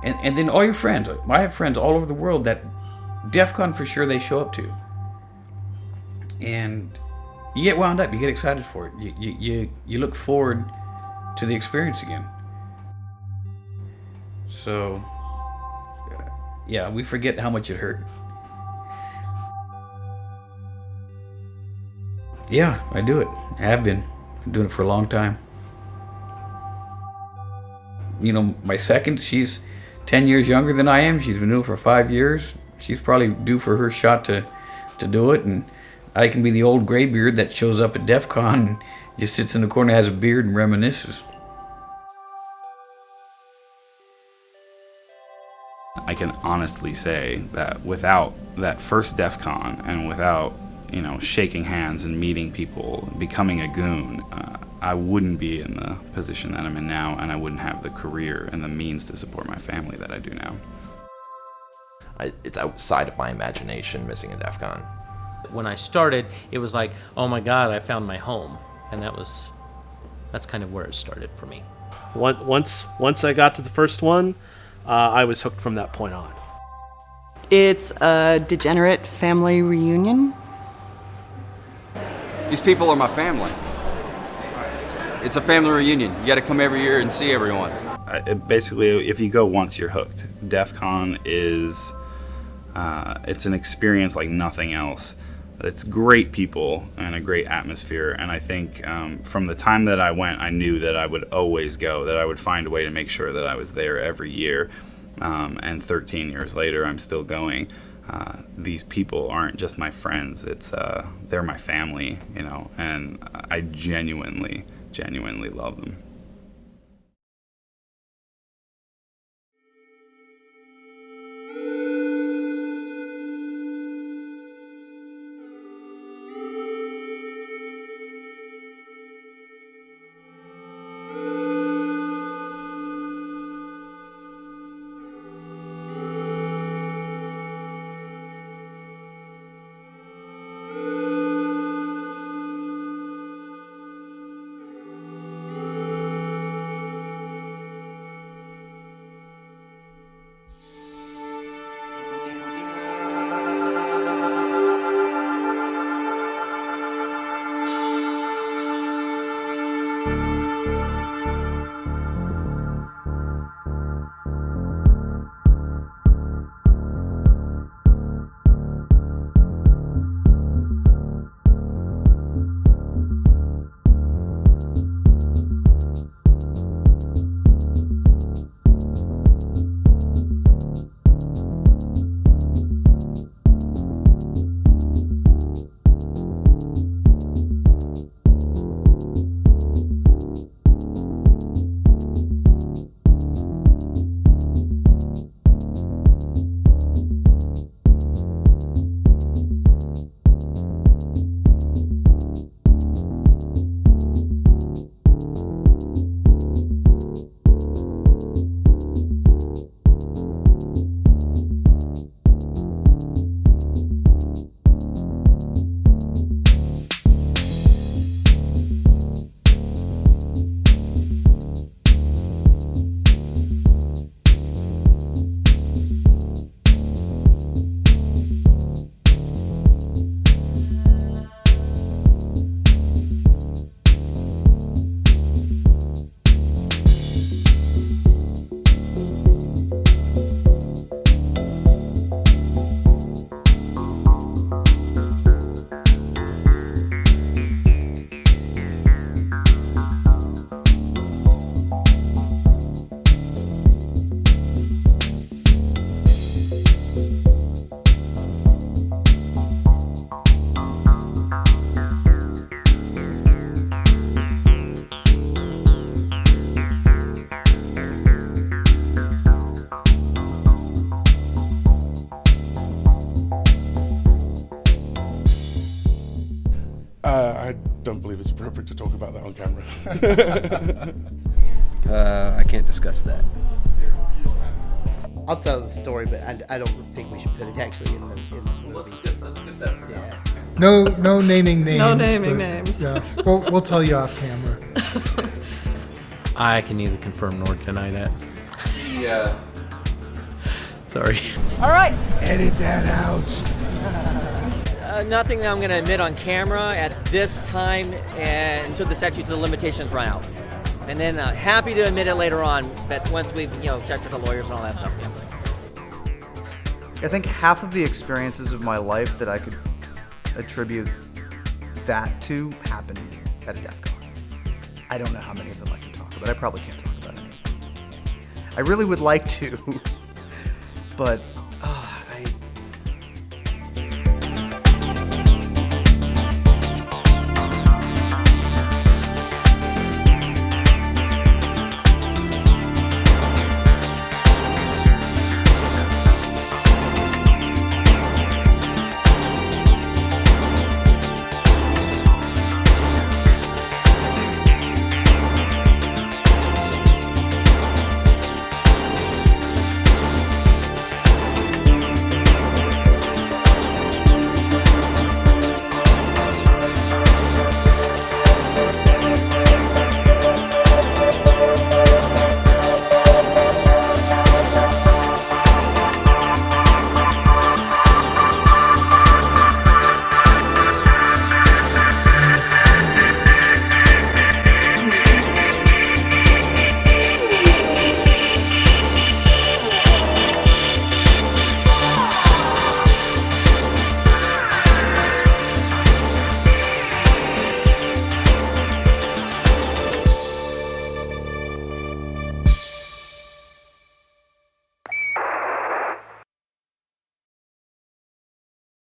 And then all your friends. I have friends all over the world that DEF CON for sure they show up to. And you get wound up, you get excited for it. You look forward to the experience again. So, yeah, we forget how much it hurt. Yeah, I do it. I have been. Been doing it for a long time. My second, she's 10 years younger than I am. She's been doing it for 5 years. She's probably due for her shot to do it. And I can be the old graybeard that shows up at DEF CON and just sits in the corner, has a beard, and reminisces. I can honestly say that without that first DEF CON and without, shaking hands and meeting people, becoming a goon, I wouldn't be in the position that I'm in now, and I wouldn't have the career and the means to support my family that I do now. It's outside of my imagination missing a DEF CON. When I started, it was like, oh my God, I found my home. And that's kind of where it started for me. Once I got to the first one, I was hooked from that point on. It's a degenerate family reunion. These people are my family. It's a family reunion. You got to come every year and see everyone. Basically, if you go once, you're hooked. DEF CON is, it's an experience like nothing else. It's great people and a great atmosphere, and I think from the time that I went, I knew that I would always go, that I would find a way to make sure that I was there every year. And 13 years later, I'm still going. These people aren't just my friends, they're my family, and I genuinely love them. I don't believe it's appropriate to talk about that on camera. I can't discuss that. I'll tell the story, but I don't think we should put it actually in the movie. Yeah. No naming names. No naming but, names. Yeah, we'll tell you off camera. I can neither confirm nor deny that. Yeah. Sorry. All right. Edit that out. Nothing that I'm going to admit on camera at this time until the statutes of limitations run out. And then happy to admit it later on, but once we've checked with the lawyers and all that stuff. Yeah. I think half of the experiences of my life that I could attribute that to happened at a DefCon. I don't know how many of them I can talk about. I probably can't talk about any of them. I really would like to, but